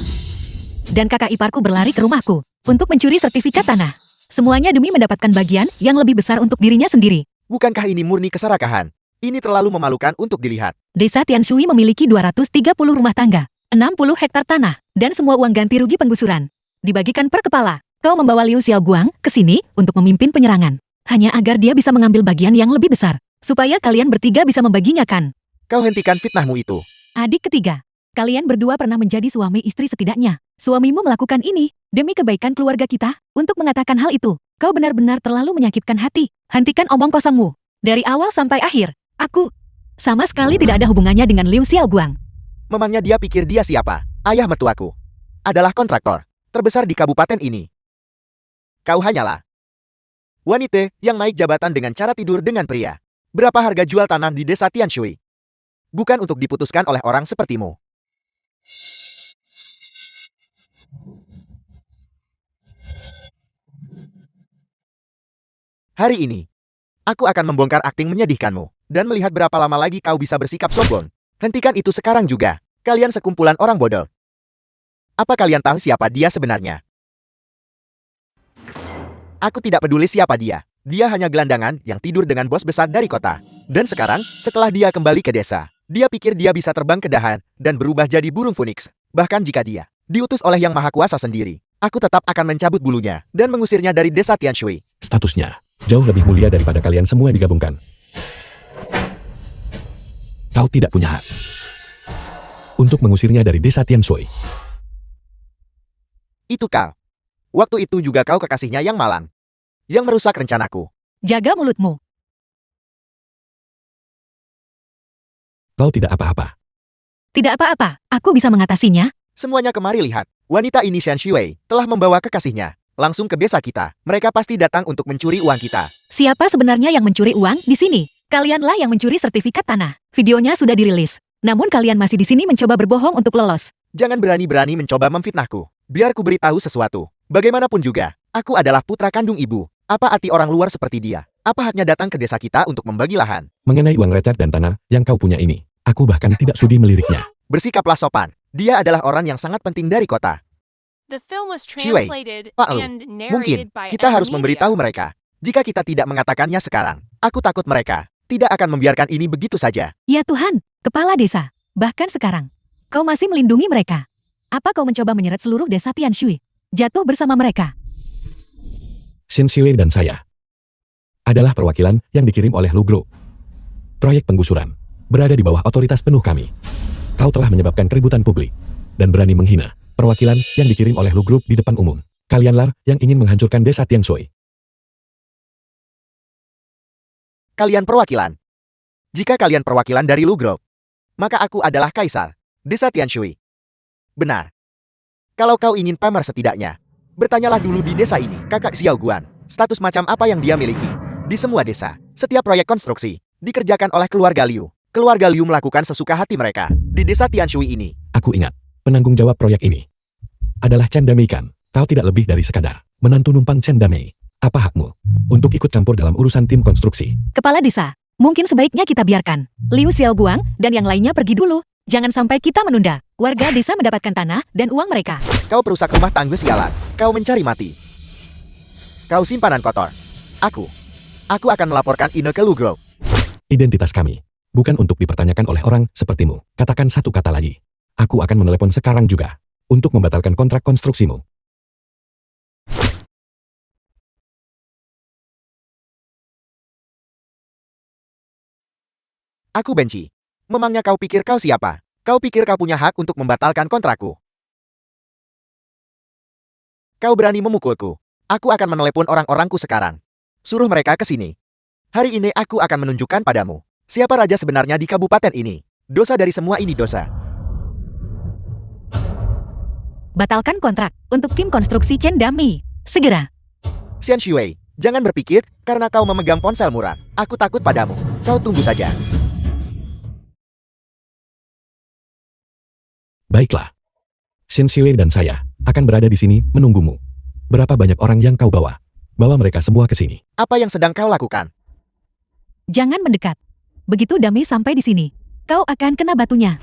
Dan kakak iparku berlari ke rumahku untuk mencuri sertifikat tanah. Semuanya demi mendapatkan bagian yang lebih besar untuk dirinya sendiri. Bukankah ini murni keserakahan? Ini terlalu memalukan untuk dilihat. Desa Tianshui memiliki 230 rumah tangga, 60 hektar tanah, dan semua uang ganti rugi penggusuran dibagikan per kepala. Kau membawa Liu Xiaoguang ke sini untuk memimpin penyerangan, hanya agar dia bisa mengambil bagian yang lebih besar, supaya kalian bertiga bisa membaginya, kan? Kau hentikan fitnahmu itu. Adik ketiga, kalian berdua pernah menjadi suami istri setidaknya. Suamimu melakukan ini demi kebaikan keluarga kita. Untuk mengatakan hal itu, kau benar-benar terlalu menyakitkan hati. Hentikan omong kosongmu. Dari awal sampai akhir, aku sama sekali tidak ada hubungannya dengan Liu Xiaoguang. Memangnya dia pikir dia siapa? Ayah mertuaku adalah kontraktor terbesar di kabupaten ini. Kau hanyalah wanita yang naik jabatan dengan cara tidur dengan pria. Berapa harga jual tanah di desa Tianshui? Bukan untuk diputuskan oleh orang sepertimu. Hari ini, aku akan membongkar akting menyedihkanmu, dan melihat berapa lama lagi kau bisa bersikap sombong. Hentikan itu sekarang juga. Kalian sekumpulan orang bodoh. Apa kalian tahu siapa dia sebenarnya? Aku tidak peduli siapa dia. Dia hanya gelandangan yang tidur dengan bos besar dari kota. Dan sekarang, setelah dia kembali ke desa, dia pikir dia bisa terbang ke dahan dan berubah jadi burung phoenix. Bahkan jika dia diutus oleh Yang Maha Kuasa sendiri, aku tetap akan mencabut bulunya dan mengusirnya dari desa Tianshui. Statusnya jauh lebih mulia daripada kalian semua digabungkan. Kau tidak punya hak untuk mengusirnya dari desa Tianshui. Itu kau. Waktu itu juga kau kekasihnya yang malang, yang merusak rencanaku. Jaga mulutmu. Kau tidak apa-apa. Tidak apa-apa, aku bisa mengatasinya. Semuanya kemari lihat. Wanita ini Xian Shui telah membawa kekasihnya langsung ke desa kita. Mereka pasti datang untuk mencuri uang kita. Siapa sebenarnya yang mencuri uang di sini? Kalianlah yang mencuri sertifikat tanah. Videonya sudah dirilis. Namun kalian masih di sini mencoba berbohong untuk lolos. Jangan berani-berani mencoba memfitnahku. Biar ku beritahu sesuatu. Bagaimanapun juga, aku adalah putra kandung ibu. Apa arti orang luar seperti dia? Apa haknya datang ke desa kita untuk membagi lahan? Mengenai uang receh dan tanah yang kau punya ini, aku bahkan tidak sudi meliriknya. Bersikaplah sopan. Dia adalah orang yang sangat penting dari kota. The film was Shui, translated Pak Lu, and mungkin narrated by kita harus Ed Media. memberitahu mereka. Jika kita tidak mengatakannya sekarang, aku takut mereka tidak akan membiarkan ini begitu saja. Ya Tuhan, kepala desa. Bahkan sekarang, kau masih melindungi mereka. Apa kau mencoba menyeret seluruh desa Tianshui? Jatuh bersama mereka. Xin Siwei dan saya adalah perwakilan yang dikirim oleh Lu Group. Proyek penggusuran berada di bawah otoritas penuh kami. Kau telah menyebabkan keributan publik dan berani menghina perwakilan yang dikirim oleh Lu Group di depan umum. Kalianlah yang ingin menghancurkan desa Tianshui. Kalian perwakilan. Jika kalian perwakilan dari Lu Group, maka aku adalah kaisar desa Tianshui. Benar. Kalau kau ingin pamer setidaknya, bertanyalah dulu di desa ini, kakak Xiao Guan, status macam apa yang dia miliki. Di semua desa, setiap proyek konstruksi dikerjakan oleh keluarga Liu. Keluarga Liu melakukan sesuka hati mereka di desa Tianshui ini. Aku ingat, penanggung jawab proyek ini adalah Chen Damei kan? Kau tidak lebih dari sekadar menantu numpang Chen Damei. Apa hakmu untuk ikut campur dalam urusan tim konstruksi? Kepala desa, mungkin sebaiknya kita biarkan Liu Xiaoguang dan yang lainnya pergi dulu. Jangan sampai kita menunda. Warga desa mendapatkan tanah dan uang mereka. Kau perusak rumah tangga sialan. Kau mencari mati. Kau simpanan kotor. Aku akan melaporkan Ine ke Lu Group. Identitas kami bukan untuk dipertanyakan oleh orang sepertimu. Katakan satu kata lagi. Aku akan menelepon sekarang juga untuk membatalkan kontrak konstruksimu. Aku benci. Memangnya kau pikir kau siapa? Kau pikir kau punya hak untuk membatalkan kontrakku? Kau berani memukulku? Aku akan menelepon orang-orangku sekarang. Suruh mereka ke sini. Hari ini aku akan menunjukkan padamu siapa raja sebenarnya di kabupaten ini. Dosa dari semua ini dosa. Batalkan kontrak untuk tim konstruksi Chen Damei. Segera. Xian Shui, jangan berpikir karena kau memegang ponsel murah. Aku takut padamu. Kau tunggu saja. Baiklah. Xin Siwei dan saya akan berada di sini menunggumu. Berapa banyak orang yang kau bawa? Bawa mereka semua ke sini. Apa yang sedang kau lakukan? Jangan mendekat. Begitu Damei sampai di sini, kau akan kena batunya.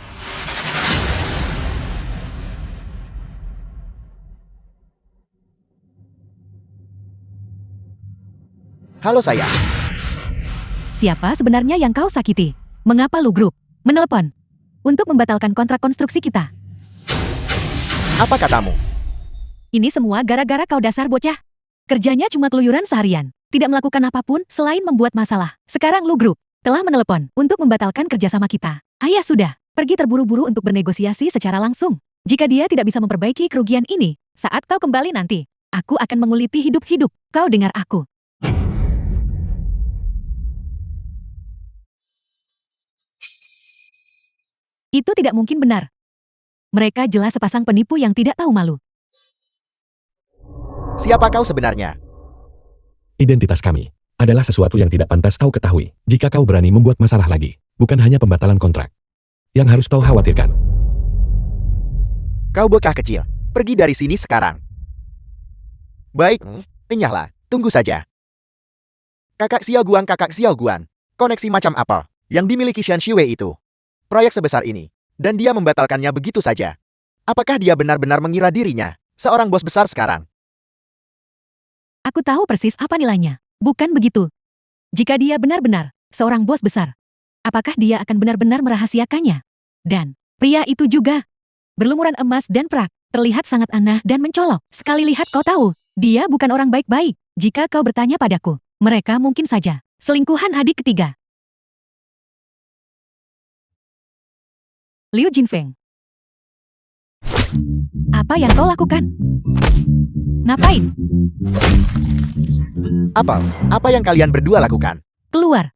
Halo sayang. Siapa sebenarnya yang kau sakiti? Mengapa Lu Group menelepon untuk membatalkan kontrak konstruksi kita? Apa katamu? Ini semua gara-gara kau dasar bocah. Kerjanya cuma keluyuran seharian. Tidak melakukan apapun selain membuat masalah. Sekarang Lu Group telah menelepon untuk membatalkan kerjasama kita. Ayah sudah pergi terburu-buru untuk bernegosiasi secara langsung. Jika dia tidak bisa memperbaiki kerugian ini, saat kau kembali nanti, aku akan menguliti hidup-hidup. Kau dengar aku. Itu tidak mungkin benar. Mereka jelas sepasang penipu yang tidak tahu malu. Siapa kau sebenarnya? Identitas kami adalah sesuatu yang tidak pantas kau ketahui. Jika kau berani membuat masalah lagi, bukan hanya pembatalan kontrak yang harus kau khawatirkan. Kau bocah kecil, pergi dari sini sekarang. Baik, enyahlah, tunggu saja. Kakak Xiao Guan, koneksi macam apa yang dimiliki Shen Shiwei itu? Proyek sebesar ini, dan dia membatalkannya begitu saja. Apakah dia benar-benar mengira dirinya seorang bos besar sekarang? Aku tahu persis apa nilainya. Bukan begitu. Jika dia benar-benar seorang bos besar, apakah dia akan benar-benar merahasiakannya? Dan pria itu juga berlumuran emas dan perak, terlihat sangat aneh dan mencolok. Sekali lihat kau tahu, dia bukan orang baik-baik. Jika kau bertanya padaku, mereka mungkin saja selingkuhan adik ketiga. Liu Jinfeng. Apa yang kau lakukan? Ngapain? Apa yang kalian berdua lakukan? Keluar.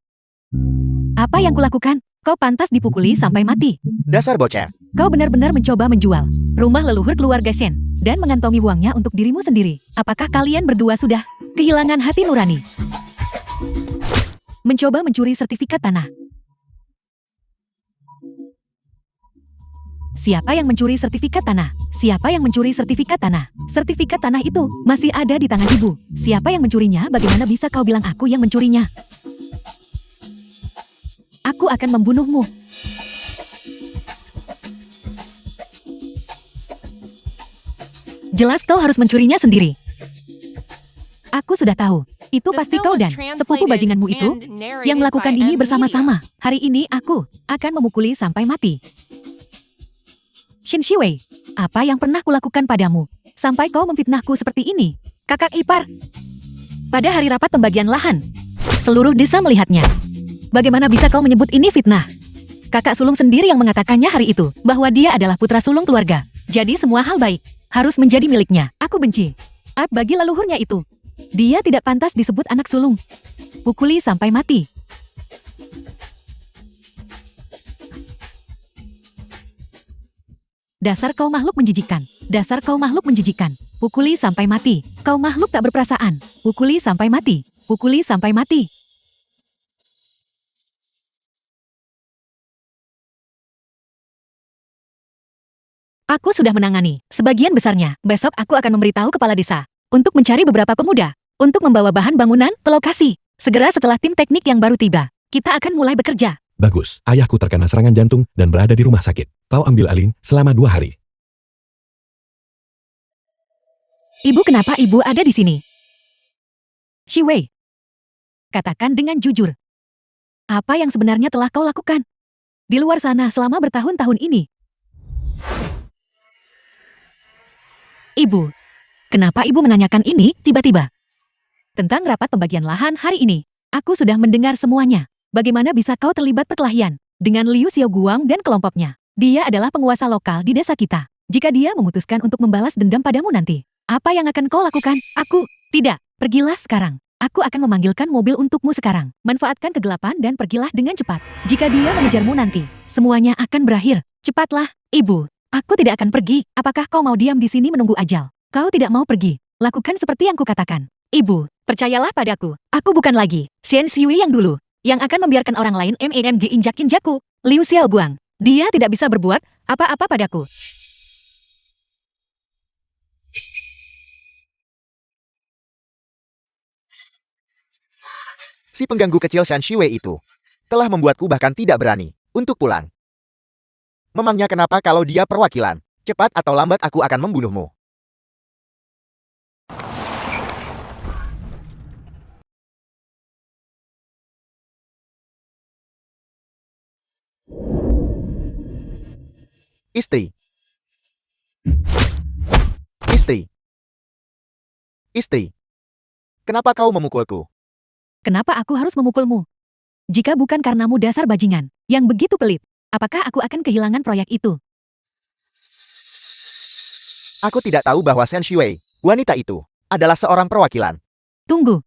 Apa yang kulakukan? Kau pantas dipukuli sampai mati. Dasar bocah. Kau benar-benar mencoba menjual rumah leluhur keluarga Shen dan mengantongi uangnya untuk dirimu sendiri. Apakah kalian berdua sudah kehilangan hati nurani? Mencoba mencuri sertifikat tanah. Siapa yang mencuri sertifikat tanah? Siapa yang mencuri sertifikat tanah? Sertifikat tanah itu masih ada di tangan ibu. Siapa yang mencurinya? Bagaimana bisa kau bilang aku yang mencurinya? Aku akan membunuhmu. Jelas kau harus mencurinya sendiri. Aku sudah tahu. Itu pasti kau dan sepupu bajinganmu itu yang melakukan ini bersama-sama. Hari ini aku akan memukuli sampai mati. Shen Shiwei, apa yang pernah kulakukan padamu sampai kau memfitnahku seperti ini? Kakak ipar. Pada hari rapat pembagian lahan, seluruh desa melihatnya. Bagaimana bisa kau menyebut ini fitnah? Kakak sulung sendiri yang mengatakannya hari itu, bahwa dia adalah putra sulung keluarga. Jadi semua hal baik harus menjadi miliknya. Aku benci bagi leluhurnya itu. Dia tidak pantas disebut anak sulung. Pukuli sampai mati. Dasar kau makhluk menjijikan. Dasar kau makhluk menjijikan. Pukuli sampai mati. Kau makhluk tak berperasaan. Pukuli sampai mati. Pukuli sampai mati. Aku sudah menangani sebagian besarnya. Besok aku akan memberitahu kepala desa untuk mencari beberapa pemuda untuk membawa bahan bangunan ke lokasi. Segera setelah tim teknik yang baru tiba, kita akan mulai bekerja. Bagus, ayahku terkena serangan jantung dan berada di rumah sakit. Kau ambil alih selama 2 hari. Ibu, kenapa ibu ada di sini? Shiwei, katakan dengan jujur. Apa yang sebenarnya telah kau lakukan di luar sana selama bertahun-tahun ini? Ibu, kenapa ibu menanyakan ini tiba-tiba? Tentang rapat pembagian lahan hari ini, aku sudah mendengar semuanya. Bagaimana bisa kau terlibat perkelahian dengan Liu Xiaoguang dan kelompoknya? Dia adalah penguasa lokal di desa kita. Jika dia memutuskan untuk membalas dendam padamu nanti, apa yang akan kau lakukan? Aku, tidak. Pergilah sekarang. Aku akan memanggilkan mobil untukmu sekarang. Manfaatkan kegelapan dan pergilah dengan cepat. Jika dia mengejarmu nanti, semuanya akan berakhir. Cepatlah, ibu. Aku tidak akan pergi. Apakah kau mau diam di sini menunggu ajal? Kau tidak mau pergi. Lakukan seperti yang kukatakan. Ibu, percayalah padaku. Aku bukan lagi Shen Shiwei yang dulu, yang akan membiarkan orang lain MNMG injak-injakku. Liu Xiaoguang, dia tidak bisa berbuat apa-apa padaku. Si pengganggu kecil Shen Shiwei itu telah membuatku bahkan tidak berani untuk pulang. Memangnya kenapa kalau dia perwakilan? Cepat atau lambat aku akan membunuhmu. Istri. Istri. Istri. Kenapa kau memukulku? Kenapa aku harus memukulmu? Jika bukan karenamu dasar bajingan yang begitu pelit, apakah aku akan kehilangan proyek itu? Aku tidak tahu bahwa Shen Shiwei, wanita itu, adalah seorang perwakilan. Tunggu.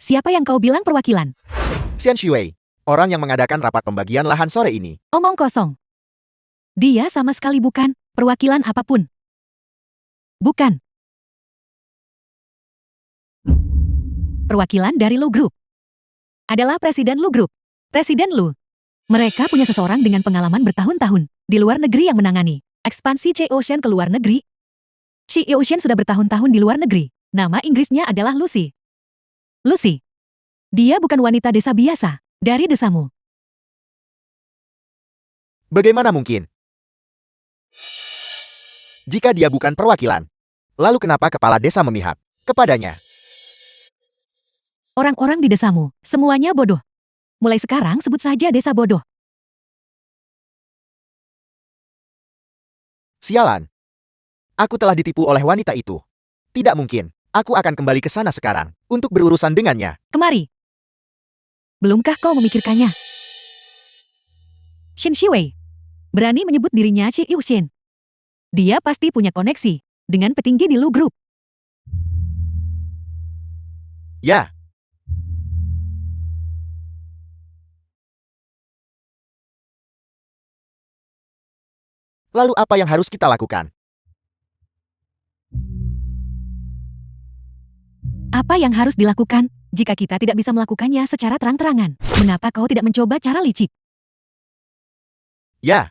Siapa yang kau bilang perwakilan? Shen Shiwei, orang yang mengadakan rapat pembagian lahan sore ini. Omong kosong. Dia sama sekali bukan perwakilan apapun. Bukan. perwakilan dari Lu Group. Adalah Presiden Lu Group. Presiden Lu. Mereka punya seseorang dengan pengalaman bertahun-tahun di luar negeri yang menangani ekspansi Chi Ocean ke luar negeri. Chi Ocean sudah bertahun-tahun di luar negeri. Nama Inggrisnya adalah Lucy. Lucy. Dia bukan wanita desa biasa, dari desamu. Bagaimana mungkin? Jika dia bukan perwakilan, lalu kenapa kepala desa memihak kepadanya? Orang-orang di desamu, semuanya bodoh. Mulai sekarang sebut saja desa bodoh. Sialan. Aku telah ditipu oleh wanita itu. Tidak mungkin. Aku akan kembali ke sana sekarang untuk berurusan dengannya. Kemari. Belumkah kau memikirkannya? Shin Shiwei. Berani menyebut dirinya Chi Yuxin. Dia pasti punya koneksi dengan petinggi di Lu Group. Ya. Lalu apa yang harus kita lakukan? Apa yang harus dilakukan jika kita tidak bisa melakukannya secara terang-terangan? Mengapa kau tidak mencoba cara licik? Ya.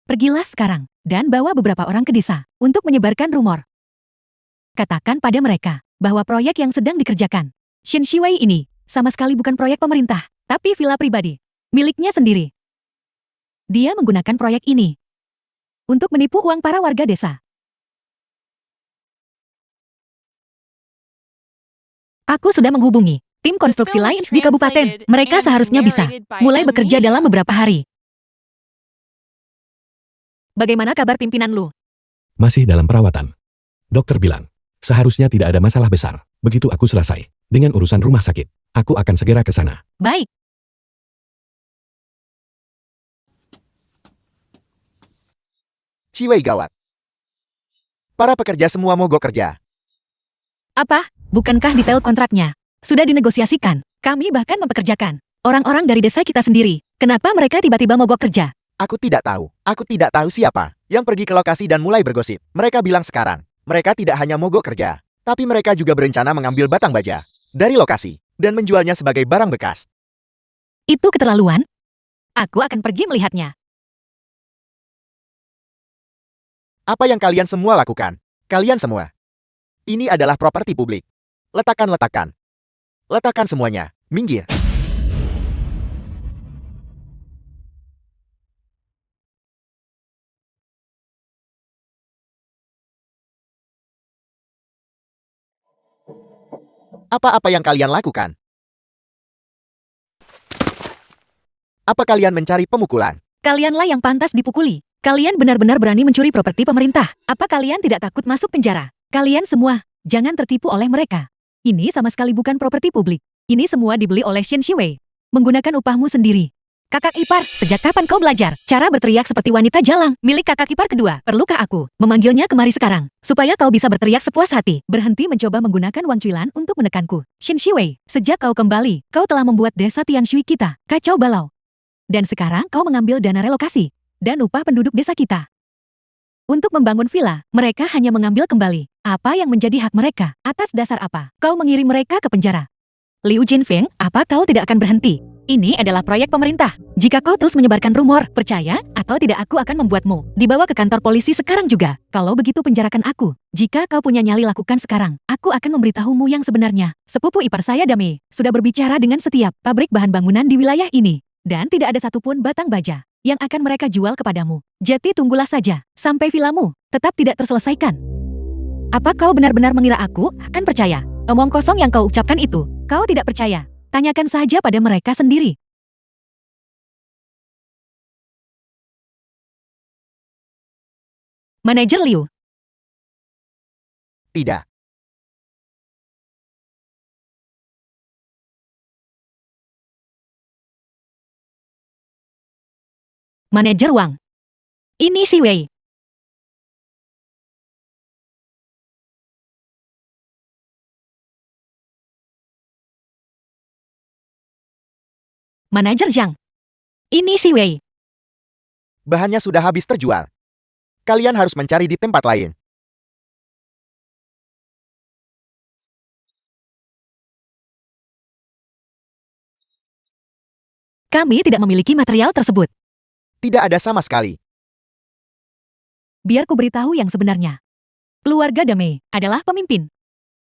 Pergilah sekarang dan bawa beberapa orang ke desa untuk menyebarkan rumor. Katakan pada mereka bahwa proyek yang sedang dikerjakan Shin Shiwei ini sama sekali bukan proyek pemerintah, tapi villa pribadi miliknya sendiri. Dia menggunakan proyek ini untuk menipu uang para warga desa. Aku sudah menghubungi tim konstruksi lain di kabupaten. Mereka seharusnya bisa mulai bekerja dalam beberapa hari. Bagaimana kabar pimpinan Lu? Masih dalam perawatan. Dokter bilang, seharusnya tidak ada masalah besar. Begitu aku selesai dengan urusan rumah sakit, aku akan segera ke sana. Baik. Ciwei gawat. Para pekerja semua mogok kerja. Apa? Bukankah detail kontraknya sudah dinegosiasikan? Kami bahkan mempekerjakan orang-orang dari desa kita sendiri. Kenapa mereka tiba-tiba mogok kerja? Aku tidak tahu. Aku tidak tahu siapa yang pergi ke lokasi dan mulai bergosip. Mereka bilang sekarang, mereka tidak hanya mogok kerja, tapi mereka juga berencana mengambil batang baja dari lokasi dan menjualnya sebagai barang bekas. Itu keterlaluan. Aku akan pergi melihatnya. Apa yang kalian semua lakukan? Kalian semua. Ini adalah properti publik. Letakkan. Letakkan semuanya. Minggir. Apa-apa yang kalian lakukan? Apa kalian mencari pemukulan? Kalianlah yang pantas dipukuli. Kalian benar-benar berani mencuri properti pemerintah. Apa kalian tidak takut masuk penjara? Kalian semua, jangan tertipu oleh mereka. Ini sama sekali bukan properti publik. Ini semua dibeli oleh Shin Shiwei. Menggunakan upahmu sendiri. Kakak ipar, sejak kapan kau belajar cara berteriak seperti wanita jalang milik kakak ipar kedua? Perlukah aku memanggilnya kemari sekarang, supaya kau bisa berteriak sepuas hati, berhenti mencoba menggunakan Wang Cuilan untuk menekanku? Shin Shiwei, sejak kau kembali, kau telah membuat desa Tianshui kita kacau balau. Dan sekarang kau mengambil dana relokasi dan upah penduduk desa kita. Untuk membangun villa, mereka hanya mengambil kembali apa yang menjadi hak mereka. Atas dasar apa kau mengirim mereka ke penjara? Liu Jinfeng, apa kau tidak akan berhenti? Ini adalah proyek pemerintah. Jika kau terus menyebarkan rumor, percaya atau tidak aku akan membuatmu dibawa ke kantor polisi sekarang juga. Kalau begitu penjarakan aku. Jika kau punya nyali lakukan sekarang. Aku akan memberitahumu yang sebenarnya. Sepupu ipar saya Dame sudah berbicara dengan setiap pabrik bahan bangunan di wilayah ini. Dan tidak ada satupun batang baja yang akan mereka jual kepadamu. Jadi tunggulah saja sampai villamu tetap tidak terselesaikan. Apa kau benar-benar mengira aku akan percaya? Omong kosong yang kau ucapkan itu, kau tidak percaya. Tanyakan saja pada mereka sendiri. Manajer Liu. Tidak. Manajer Wang. Ini si Wei. Manajer Zhang. Ini si Wei. Bahannya sudah habis terjual. Kalian harus mencari di tempat lain. Kami tidak memiliki material tersebut. Tidak ada sama sekali. Biar ku beritahu yang sebenarnya. Keluarga Damei adalah pemimpin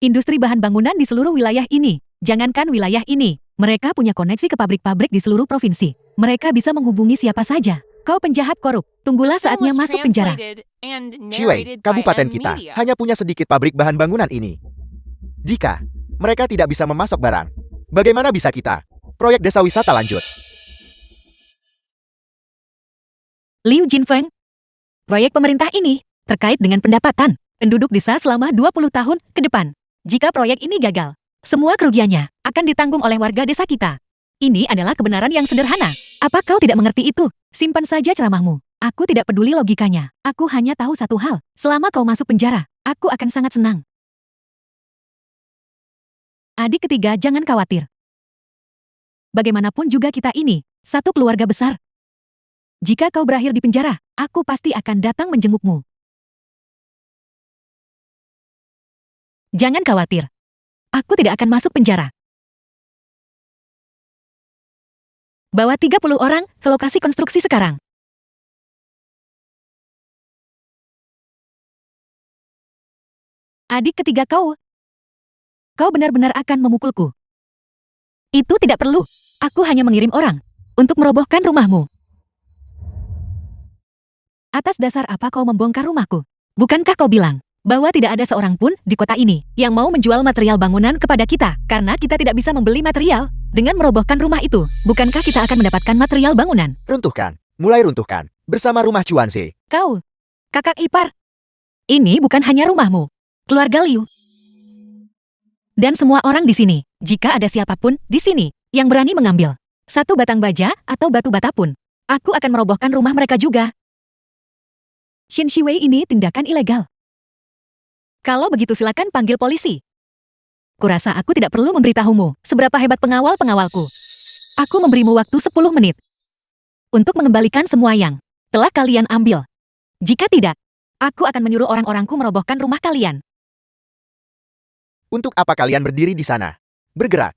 industri bahan bangunan di seluruh wilayah ini. Jangankan wilayah ini, mereka punya koneksi ke pabrik-pabrik di seluruh provinsi. Mereka bisa menghubungi siapa saja. Kau penjahat korup. Tunggulah saatnya masuk penjara. Ciwei, kabupaten kita hanya punya sedikit pabrik bahan bangunan ini. Jika mereka tidak bisa memasok barang, bagaimana bisa kita? Proyek desa wisata lanjut. Liu Jinfeng, proyek pemerintah ini terkait dengan pendapatan penduduk desa selama 20 tahun ke depan. Jika proyek ini gagal, semua kerugiannya akan ditanggung oleh warga desa kita. Ini adalah kebenaran yang sederhana. Apa kau tidak mengerti itu? Simpan saja ceramahmu. Aku tidak peduli logikanya. Aku hanya tahu satu hal. Selama kau masuk penjara, aku akan sangat senang. Adik ketiga, jangan khawatir. Bagaimanapun juga kita ini satu keluarga besar. Jika kau berakhir di penjara, aku pasti akan datang menjengukmu. Jangan khawatir. Aku tidak akan masuk penjara. Bawa 30 orang ke lokasi konstruksi sekarang. Adik ketiga kau benar-benar akan memukulku. Itu tidak perlu. Aku hanya mengirim orang untuk merobohkan rumahmu. Atas dasar apa kau membongkar rumahku? Bukankah kau bilang bahwa tidak ada seorang pun di kota ini yang mau menjual material bangunan kepada kita karena kita tidak bisa membeli material? Dengan merobohkan rumah itu, bukankah kita akan mendapatkan material bangunan? Runtuhkan, mulai runtuhkan, bersama rumah Chuanze. Kau, kakak ipar. Ini bukan hanya rumahmu, keluarga Liu. Dan semua orang di sini, jika ada siapapun di sini yang berani mengambil satu batang baja atau batu bata pun, aku akan merobohkan rumah mereka juga. Xin Shiwei, ini tindakan ilegal. Kalau begitu silakan panggil polisi. Kurasa aku tidak perlu memberitahumu seberapa hebat pengawal-pengawalku. Aku memberimu waktu 10 menit untuk mengembalikan semua yang telah kalian ambil. Jika tidak, aku akan menyuruh orang-orangku merobohkan rumah kalian. Untuk apa kalian berdiri di sana? Bergerak.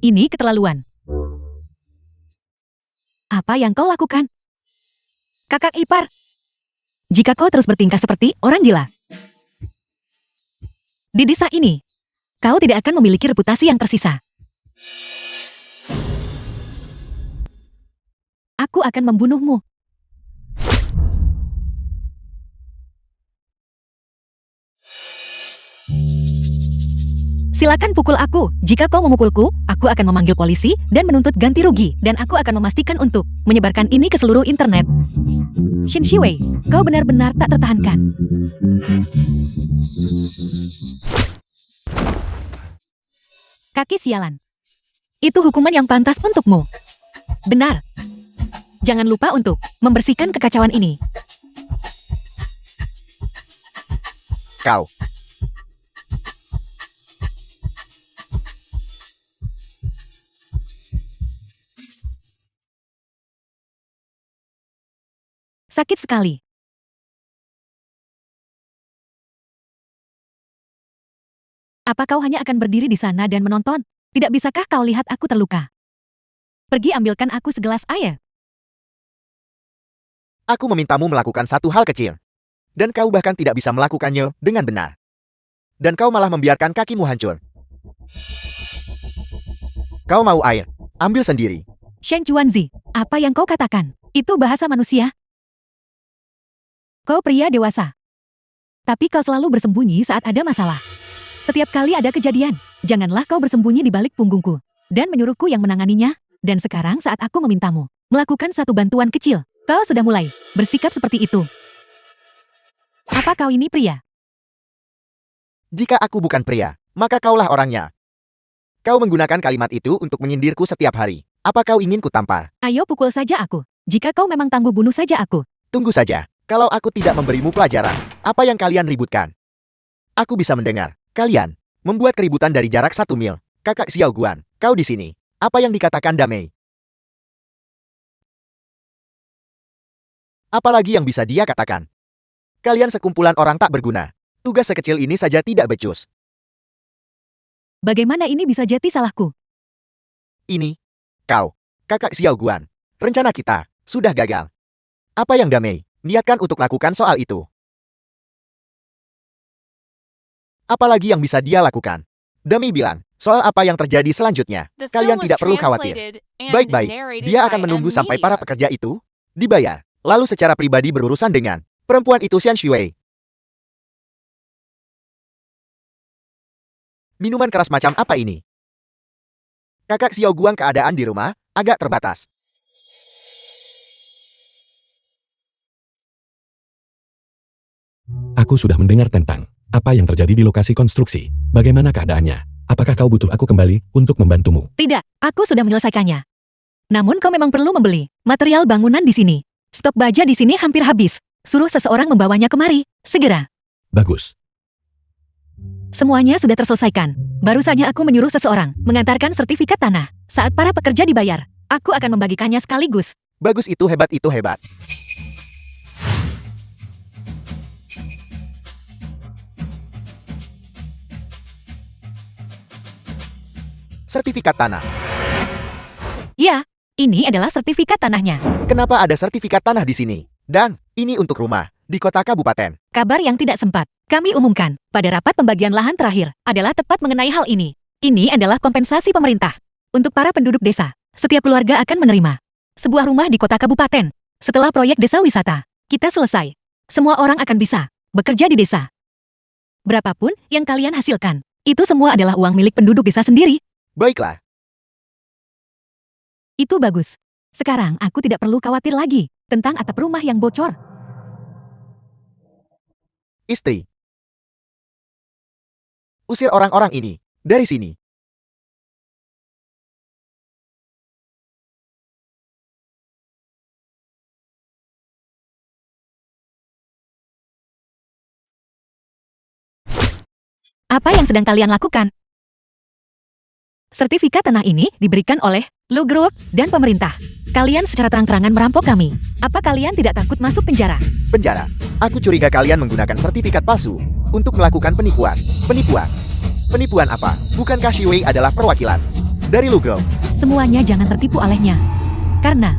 Ini keterlaluan. Apa yang kau lakukan? Kakak ipar. Jika kau terus bertingkah seperti orang gila di desa ini, kau tidak akan memiliki reputasi yang tersisa. Aku akan membunuhmu. Silakan pukul aku. Jika kau memukulku, aku akan memanggil polisi dan menuntut ganti rugi. Dan aku akan memastikan untuk menyebarkan ini ke seluruh internet. Xin Shiwei, kau benar-benar tak tertahankan. Kaki sialan. Itu hukuman yang pantas untukmu. Benar. Jangan lupa untuk membersihkan kekacauan ini. Kau. Sakit sekali. Apa kau hanya akan berdiri di sana dan menonton? Tidak bisakah kau lihat aku terluka? Pergi ambilkan aku segelas air. Aku memintamu melakukan satu hal kecil. Dan kau bahkan tidak bisa melakukannya dengan benar. Dan kau malah membiarkan kakimu hancur. Kau mau air? Ambil sendiri. Shen Chuanzi, apa yang kau katakan? Itu bahasa manusia. Kau pria dewasa. Tapi kau selalu bersembunyi saat ada masalah. Setiap kali ada kejadian, janganlah kau bersembunyi di balik punggungku dan menyuruhku yang menanganinya. Dan sekarang saat aku memintamu melakukan satu bantuan kecil, kau sudah mulai bersikap seperti itu. Apa kau ini pria? Jika aku bukan pria, maka kaulah orangnya. Kau menggunakan kalimat itu untuk menyindirku setiap hari. Apa kau ingin ku tampar? Ayo pukul saja aku. Jika kau memang tangguh, bunuh saja aku. Tunggu saja. Kalau aku tidak memberimu pelajaran, apa yang kalian ributkan? Aku bisa mendengar. Kalian membuat keributan dari jarak 1 mil. Kakak Xiao Guan, kau di sini. Apa yang dikatakan Damei? Apalagi yang bisa dia katakan? Kalian sekumpulan orang tak berguna. Tugas sekecil ini saja tidak becus. Bagaimana ini bisa jadi salahku? Ini, kau, kakak Xiao Guan. Rencana kita sudah gagal. Apa yang Damei niatkan untuk lakukan soal itu? Apalagi yang bisa dia lakukan? Damei bilang, soal apa yang terjadi selanjutnya, kalian tidak perlu khawatir. Baik-baik, dia akan menunggu sampai para pekerja itu dibayar. Lalu secara pribadi berurusan dengan perempuan itu Xian Shui. Minuman keras macam apa ini? Kakak Xiao Guang keadaan di rumah agak terbatas. Aku sudah mendengar tentang apa yang terjadi di lokasi konstruksi. Bagaimana keadaannya? Apakah kau butuh aku kembali untuk membantumu? Tidak, aku sudah menyelesaikannya. Namun kau memang perlu membeli material bangunan di sini. Stok baja di sini hampir habis. Suruh seseorang membawanya kemari, segera. Bagus. Semuanya sudah terselesaikan. Baru saja aku menyuruh seseorang mengantarkan sertifikat tanah. Saat para pekerja dibayar, aku akan membagikannya sekaligus. Bagus, itu hebat, itu hebat. Sertifikat tanah. Ya, ini adalah sertifikat tanahnya. Kenapa ada sertifikat tanah di sini? Dan ini untuk rumah di kota kabupaten. Kabar yang tidak sempat kami umumkan pada rapat pembagian lahan terakhir adalah tepat mengenai hal ini. Ini adalah kompensasi pemerintah untuk para penduduk desa. Setiap keluarga akan menerima sebuah rumah di kota kabupaten. Setelah proyek desa wisata kita selesai, semua orang akan bisa bekerja di desa. Berapapun yang kalian hasilkan, itu semua adalah uang milik penduduk desa sendiri. Baiklah, Itu bagus. Sekarang aku tidak perlu khawatir lagi tentang atap rumah yang bocor. istri. Usir orang-orang ini dari sini. Apa yang sedang kalian lakukan? Sertifikat tanah ini diberikan oleh Lu Group dan pemerintah. Kalian secara terang-terangan merampok kami. Apa kalian tidak takut masuk penjara? Penjara. Aku curiga kalian menggunakan sertifikat palsu untuk melakukan penipuan. Penipuan? Penipuan apa? Bukankah Shui adalah perwakilan dari Lugro? Semuanya jangan tertipu olehnya. Karena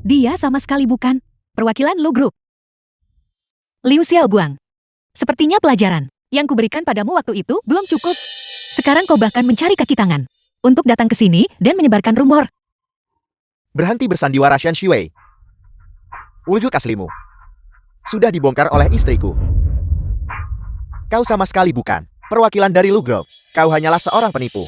dia sama sekali bukan perwakilan Lu Group. Liu Xiaoguang. Sepertinya pelajaran yang kuberikan padamu waktu itu belum cukup. Sekarang kau bahkan mencari kaki tangan untuk datang ke sini dan menyebarkan rumor. Berhenti bersandiwara Xian Shui. Wujud aslimu sudah dibongkar oleh istriku. Kau sama sekali bukan perwakilan dari Lugro. Kau hanyalah seorang penipu.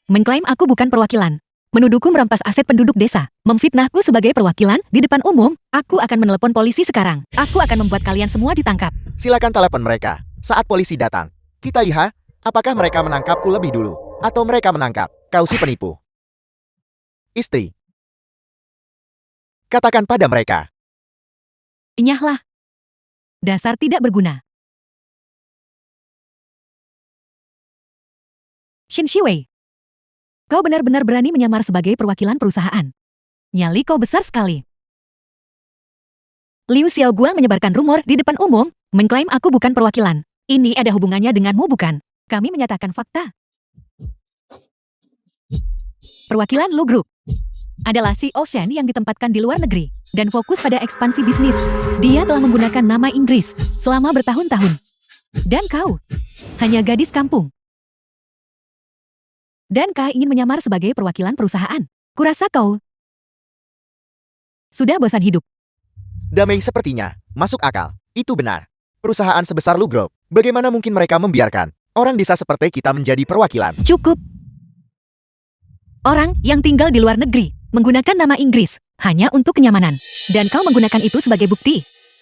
Mengklaim aku bukan perwakilan. Menuduhku merampas aset penduduk desa. Memfitnahku sebagai perwakilan di depan umum. Aku akan menelepon polisi sekarang. Aku akan membuat kalian semua ditangkap. Silakan telepon mereka saat polisi datang. Kita lihat apakah mereka menangkapku lebih dulu atau mereka menangkap kau si penipu. Istri. Katakan pada mereka. Inyahlah. Dasar tidak berguna. Xin Shiwei. Kau benar-benar berani menyamar sebagai perwakilan perusahaan. Nyali kau besar sekali. Liu Xiaoguang menyebarkan rumor di depan umum, mengklaim aku bukan perwakilan. Ini ada hubungannya denganmu bukan? Kami menyatakan fakta. Perwakilan Lu Group adalah CEO Shen yang ditempatkan di luar negeri dan fokus pada ekspansi bisnis. Dia telah menggunakan nama Inggris selama bertahun-tahun. Dan kau hanya gadis kampung. Dan kau ingin menyamar sebagai perwakilan perusahaan. Kurasa kau sudah bosan hidup. Damai sepertinya masuk akal. Itu benar. Perusahaan sebesar Lugro, bagaimana mungkin mereka membiarkan orang desa seperti kita menjadi perwakilan? Cukup. Orang yang tinggal di luar negeri menggunakan nama Inggris hanya untuk kenyamanan. Dan kau menggunakan itu sebagai bukti.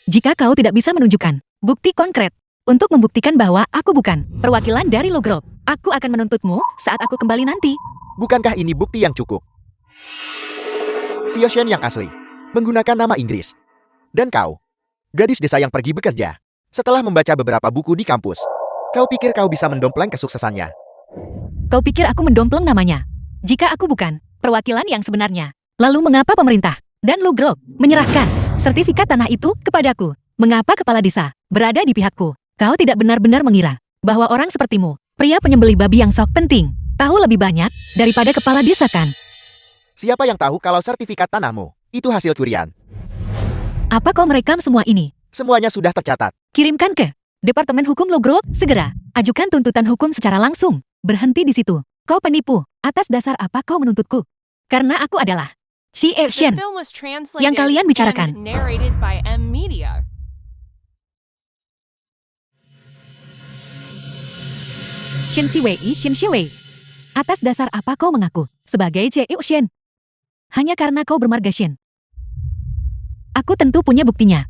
Jika kau tidak bisa menunjukkan bukti konkret untuk membuktikan bahwa aku bukan perwakilan dari Lugro, aku akan menuntutmu saat aku kembali nanti. Bukankah ini bukti yang cukup? Xiao Shen yang asli menggunakan nama Inggris. Dan kau, gadis desa yang pergi bekerja setelah membaca beberapa buku di kampus. Kau pikir kau bisa mendompleng kesuksesannya? Kau pikir aku mendompleng namanya? Jika aku bukan perwakilan yang sebenarnya, lalu mengapa pemerintah dan Lugro menyerahkan sertifikat tanah itu kepadaku? Mengapa kepala desa berada di pihakku? Kau tidak benar-benar mengira bahwa orang sepertimu, pria penyembelih babi yang sok penting, tahu lebih banyak daripada kepala desa kan? Siapa yang tahu kalau sertifikat tanahmu itu hasil curian? Apa kau merekam semua ini? Semuanya sudah tercatat. Kirimkan ke Departemen Hukum Lugro, segera. Ajukan tuntutan hukum secara langsung. Berhenti di situ. Kau penipu. Atas dasar apa kau menuntutku? Karena aku adalah Xie Shen. Yang kalian bicarakan. Shen Xiwei. Atas dasar apa kau mengaku sebagai Xie Shen? Hanya karena kau bermarga Shen. Aku tentu punya buktinya.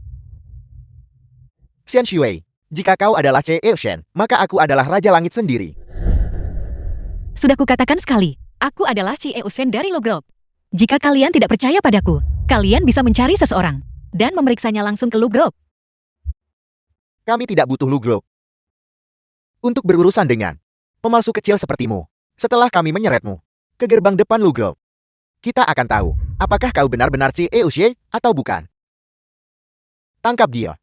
Xian Shui, jika kau adalah Xie Shen, maka aku adalah Raja Langit sendiri. Sudah kukatakan sekali, aku adalah Xie Shen dari Lugro. Jika kalian tidak percaya padaku, kalian bisa mencari seseorang dan memeriksanya langsung ke Lugro. Kami tidak butuh Lugro untuk berurusan dengan pemalsu kecil sepertimu. Setelah kami menyeretmu ke gerbang depan Lugro, kita akan tahu apakah kau benar-benar Xie Shen atau bukan. Tangkap dia.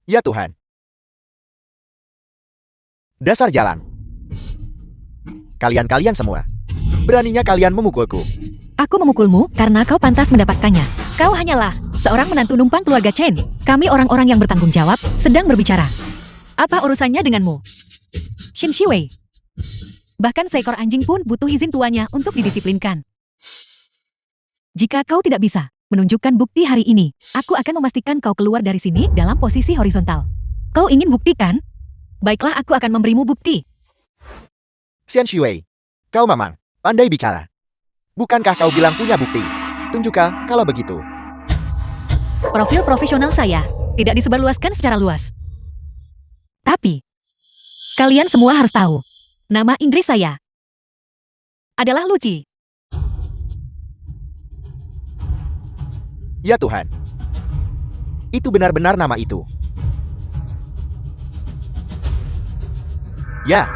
Ya Tuhan. Dasar jalan. Kalian semua. Beraninya kalian memukulku. Aku memukulmu karena kau pantas mendapatkannya. Kau hanyalah seorang menantu numpang keluarga Chen. Kami orang-orang yang bertanggung jawab sedang berbicara. Apa urusannya denganmu? Shen Xiwei. Bahkan seekor anjing pun butuh izin tuannya untuk didisiplinkan. Jika kau tidak bisa menunjukkan bukti hari ini, aku akan memastikan kau keluar dari sini dalam posisi horizontal. Kau ingin buktikan? Baiklah, aku akan memberimu bukti. Xian Shui, kau memang pandai bicara. Bukankah kau bilang punya bukti? Tunjukkan kalau begitu. Profil profesional saya tidak disebarluaskan secara luas. Tapi, kalian semua harus tahu, nama Inggris saya adalah Luci. Ya Tuhan. Itu benar-benar nama itu. Ya.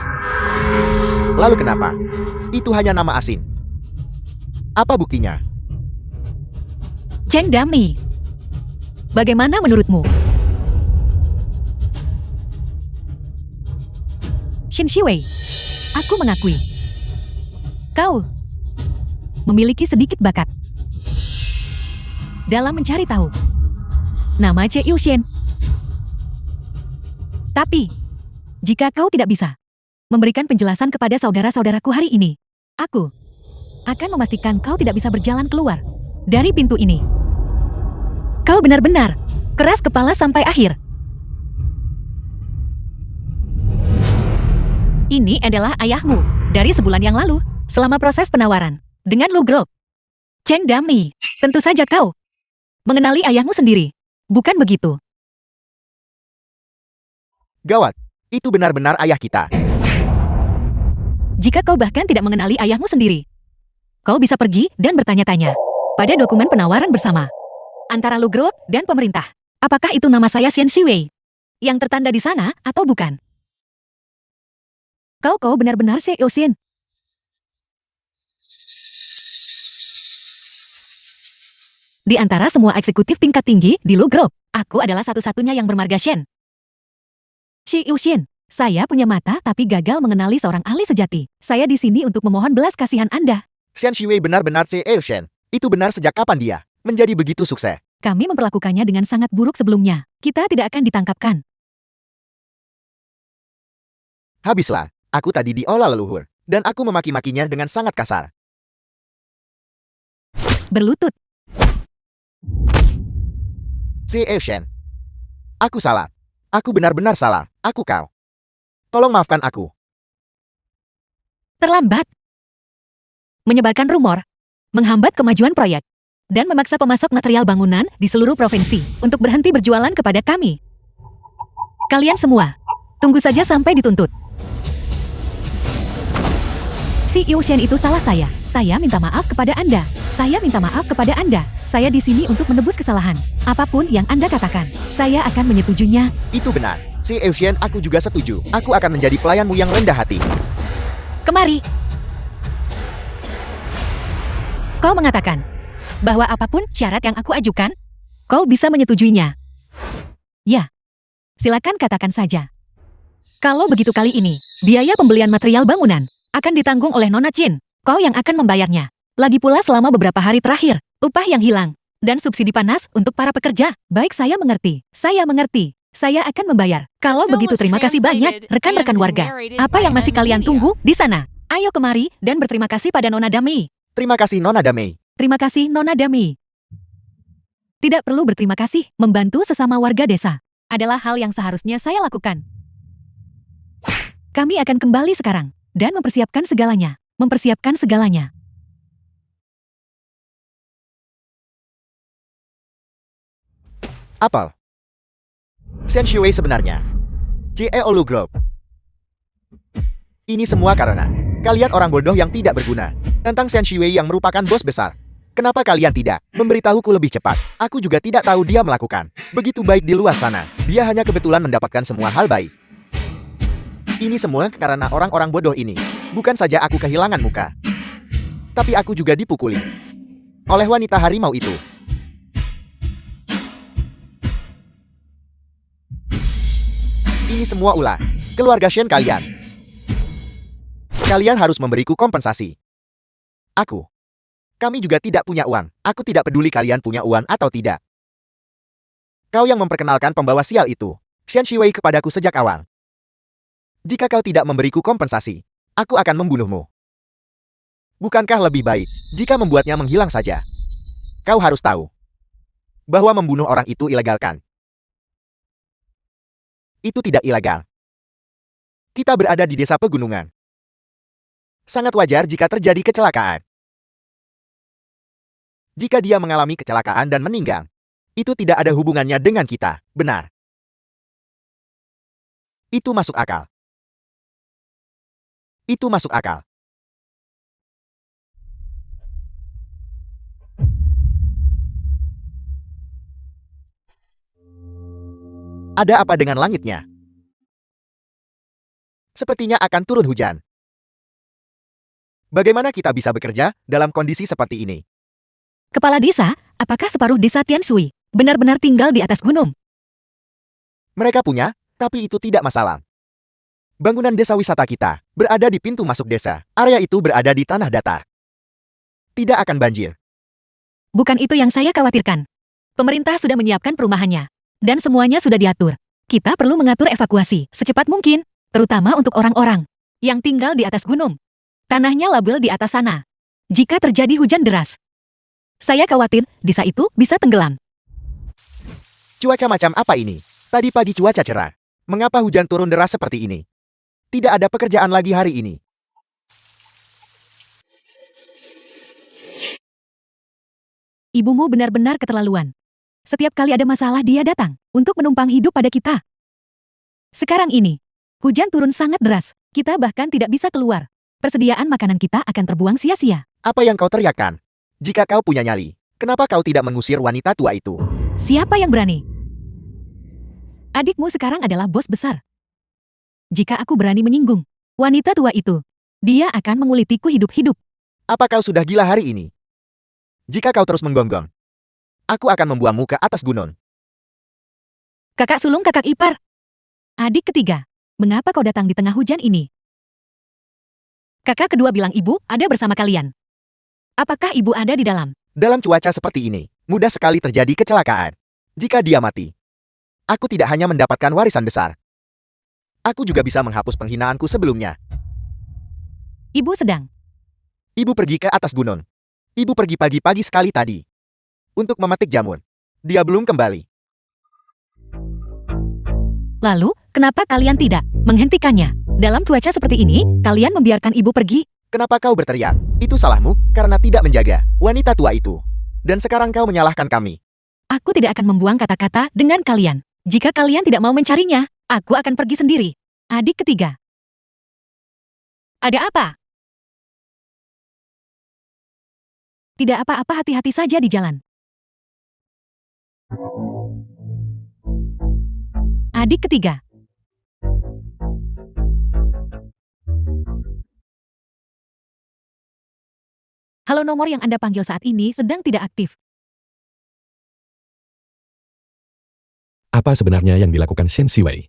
Lalu kenapa? Itu hanya nama asing. Apa buktinya? Cheng Dami. Bagaimana menurutmu? Shen Xiwei. Aku mengakui. Kau memiliki sedikit bakat dalam mencari tahu nama Xie Shen. Tapi, jika kau tidak bisa memberikan penjelasan kepada saudara-saudaraku hari ini, aku akan memastikan kau tidak bisa berjalan keluar dari pintu ini. Kau benar-benar keras kepala sampai akhir. Ini adalah ayahmu dari sebulan yang lalu selama proses penawaran dengan Lugro. Cheng Dami, tentu saja kau mengenali ayahmu sendiri, bukan begitu? Gawat, itu benar-benar ayah kita. Jika kau bahkan tidak mengenali ayahmu sendiri, kau bisa pergi dan bertanya-tanya pada dokumen penawaran bersama antara Lugro dan pemerintah. Apakah itu nama saya Xian Xiwei yang tertanda di sana atau bukan? Kau benar-benar Xie Shen. Di antara semua eksekutif tingkat tinggi di Lugro, aku adalah satu-satunya yang bermarga Shen. Xie Shen, saya punya mata tapi gagal mengenali seorang ahli sejati. Saya di sini untuk memohon belas kasihan Anda. Xian Shui benar-benar Xie Shen. Itu benar sejak kapan dia menjadi begitu sukses? Kami memperlakukannya dengan sangat buruk sebelumnya. Kita tidak akan ditangkapkan. Habislah, aku tadi diolah leluhur, dan aku memaki-makinya dengan sangat kasar. Berlutut. Xie Shen. Aku salah. Aku benar-benar salah. Aku kau. Tolong maafkan aku. Terlambat. Menyebarkan rumor, menghambat kemajuan proyek, dan memaksa pemasok material bangunan di seluruh provinsi untuk berhenti berjualan kepada kami. Kalian semua, tunggu saja sampai dituntut. Si Shen itu salah saya. Saya minta maaf kepada Anda. Saya minta maaf kepada Anda. Saya di sini untuk menebus kesalahan. Apapun yang Anda katakan, saya akan menyetujuinya. Itu benar. Si Eushen, aku juga setuju. Aku akan menjadi pelayanmu yang rendah hati. Kemari. Kau mengatakan bahwa apapun syarat yang aku ajukan, kau bisa menyetujuinya. Ya, silakan katakan saja. Kalau begitu kali ini, biaya pembelian material bangunan akan ditanggung oleh Nona Chin. Kau yang akan membayarnya. Lagi pula selama beberapa hari terakhir, upah yang hilang, dan subsidi panas untuk para pekerja. Baik, saya mengerti. Saya mengerti. Saya akan membayar. Kalau begitu, terima kasih banyak, rekan-rekan warga. Apa yang masih kalian tunggu di sana? Ayo kemari dan berterima kasih pada Nona Damei. Terima kasih Nona Damei. Terima kasih Nona Damei. Tidak perlu berterima kasih, membantu sesama warga desa adalah hal yang seharusnya saya lakukan. Kami akan kembali sekarang dan mempersiapkan segalanya. Mempersiapkan segalanya. Apel. Shen Shui sebenarnya. CEO Lu Group. Ini semua karena kalian orang bodoh yang tidak berguna. Tentang Shen Shui yang merupakan bos besar. Kenapa kalian tidak memberitahuku lebih cepat? Aku juga tidak tahu dia melakukan begitu baik di luar sana. Dia hanya kebetulan mendapatkan semua hal baik. Ini semua karena orang-orang bodoh ini. Bukan saja aku kehilangan muka, tapi aku juga dipukuli oleh wanita harimau itu. Ini semua ulah keluarga Shen kalian. Kalian harus memberiku kompensasi. Kami juga tidak punya uang. Aku tidak peduli kalian punya uang atau tidak. Kau yang memperkenalkan pembawa sial itu, Shen Shui, kepadaku sejak awal. Jika kau tidak memberiku kompensasi, aku akan membunuhmu. Bukankah lebih baik jika membuatnya menghilang saja? Kau harus tahu bahwa membunuh orang itu ilegal, kan? Itu tidak ilegal. Kita berada di desa pegunungan. Sangat wajar jika terjadi kecelakaan. Jika dia mengalami kecelakaan dan meninggal, itu tidak ada hubungannya dengan kita, benar? Itu masuk akal. Itu masuk akal. Ada apa dengan langitnya? Sepertinya akan turun hujan. Bagaimana kita bisa bekerja dalam kondisi seperti ini? Kepala desa, apakah separuh desa Tianshui benar-benar tinggal di atas gunung? Mereka punya, tapi itu tidak masalah. Bangunan desa wisata kita berada di pintu masuk desa. Area itu berada di tanah datar. Tidak akan banjir. Bukan itu yang saya khawatirkan. Pemerintah sudah menyiapkan perumahannya, dan semuanya sudah diatur. Kita perlu mengatur evakuasi secepat mungkin, terutama untuk orang-orang yang tinggal di atas gunung. Tanahnya labil di atas sana. Jika terjadi hujan deras, saya khawatir desa itu bisa tenggelam. Cuaca macam apa ini? Tadi pagi cuaca cerah. Mengapa hujan turun deras seperti ini? Tidak ada pekerjaan lagi hari ini. Ibumu benar-benar keterlaluan. Setiap kali ada masalah dia datang untuk menumpang hidup pada kita. Sekarang ini, hujan turun sangat deras. Kita bahkan tidak bisa keluar. Persediaan makanan kita akan terbuang sia-sia. Apa yang kau teriakkan? Jika kau punya nyali, kenapa kau tidak mengusir wanita tua itu? Siapa yang berani? Adikmu sekarang adalah bos besar. Jika aku berani menyinggung wanita tua itu, dia akan mengulitiku hidup-hidup. Apa kau sudah gila hari ini? Jika kau terus menggonggong, aku akan membuangmu ke atas gunung. Kakak sulung kakak ipar. Adik ketiga, mengapa kau datang di tengah hujan ini? Kakak kedua bilang ibu ada bersama kalian. Apakah ibu ada di dalam? Dalam cuaca seperti ini, mudah sekali terjadi kecelakaan. Jika dia mati, aku tidak hanya mendapatkan warisan besar. Aku juga bisa menghapus penghinaanku sebelumnya. Ibu sedang. Ibu pergi ke atas gunung. Ibu pergi pagi-pagi sekali tadi untuk memetik jamur. Dia belum kembali. Lalu, kenapa kalian tidak menghentikannya? Dalam cuaca seperti ini, kalian membiarkan ibu pergi? Kenapa kau berteriak? Itu salahmu karena tidak menjaga wanita tua itu. Dan sekarang kau menyalahkan kami. Aku tidak akan membuang kata-kata dengan kalian. Jika kalian tidak mau mencarinya, aku akan pergi sendiri. Adik ketiga. Ada apa? Tidak apa-apa, hati-hati saja di jalan. Adik ketiga. Halo, nomor yang Anda panggil saat ini sedang tidak aktif. Apa sebenarnya yang dilakukan Shen Siwei?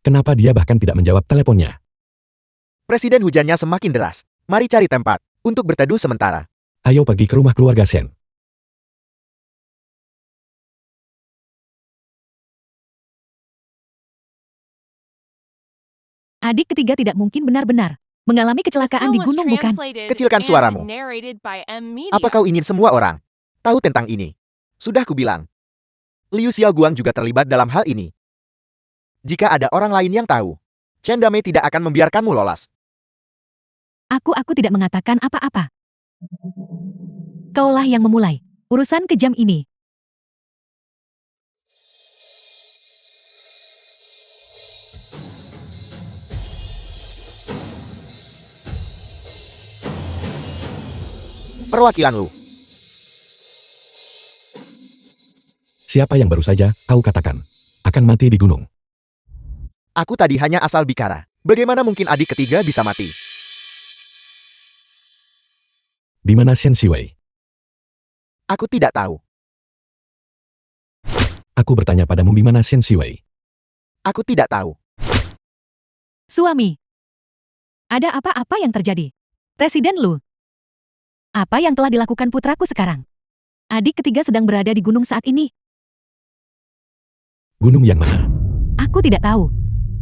Kenapa dia bahkan tidak menjawab teleponnya? Presiden hujannya semakin deras. Mari cari tempat untuk berteduh sementara. Ayo pergi ke rumah keluarga Shen. Adik ketiga tidak mungkin benar-benar mengalami kecelakaan di gunung, bukan? Kecilkan suaramu. Apa kau ingin semua orang tahu tentang ini? Sudah kubilang. Liu Xiaoguang juga terlibat dalam hal ini. Jika ada orang lain yang tahu, Chen Damei tidak akan membiarkanmu lolos. Aku tidak mengatakan apa-apa. Kaulah yang memulai urusan kejam ini. Perwakilan Lu. Siapa yang baru saja kau katakan akan mati di gunung? Aku tadi hanya asal bicara. Bagaimana mungkin adik ketiga bisa mati? Di mana Shen Siwei? Aku tidak tahu. Aku bertanya padamu di mana Shen Siwei? Aku tidak tahu. Suami, ada apa-apa yang terjadi? Presiden Lu, apa yang telah dilakukan putraku sekarang? Adik ketiga sedang berada di gunung saat ini. Gunung yang mana? Aku tidak tahu.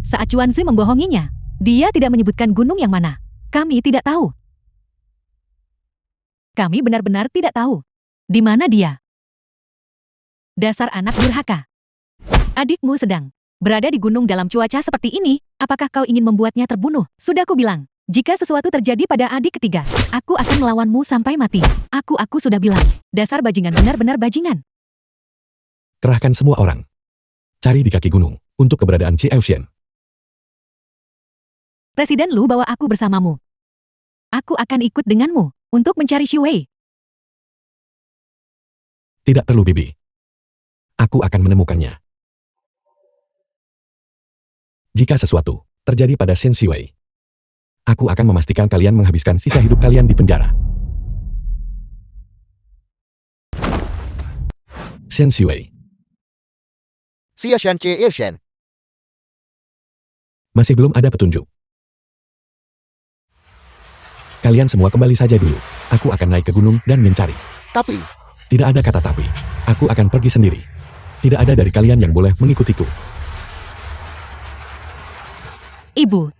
Saat Chuanzi membohonginya, dia tidak menyebutkan gunung yang mana. Kami tidak tahu. Kami benar-benar tidak tahu. Di mana dia? Dasar anak durhaka. Adikmu sedang berada di gunung dalam cuaca seperti ini. Apakah kau ingin membuatnya terbunuh? Sudah ku bilang, jika sesuatu terjadi pada adik ketiga, aku akan melawanmu sampai mati. Aku sudah bilang, dasar bajingan, benar-benar bajingan. Kerahkan semua orang. Cari di kaki gunung untuk keberadaan Ci Eushen. Presiden Lu bawa aku bersamamu. Aku akan ikut denganmu untuk mencari Xu Wei. Tidak perlu, Bibi. Aku akan menemukannya. Jika sesuatu terjadi pada Shen Siwei, aku akan memastikan kalian menghabiskan sisa hidup kalian di penjara. Shen Siwei, Xia Shen Che Shen. masih belum ada petunjuk. Kalian semua kembali saja dulu. Aku akan naik ke gunung dan mencari. Tapi, Tidak ada kata tapi. Aku akan pergi sendiri. Tidak ada dari kalian yang boleh mengikutiku. Ibu,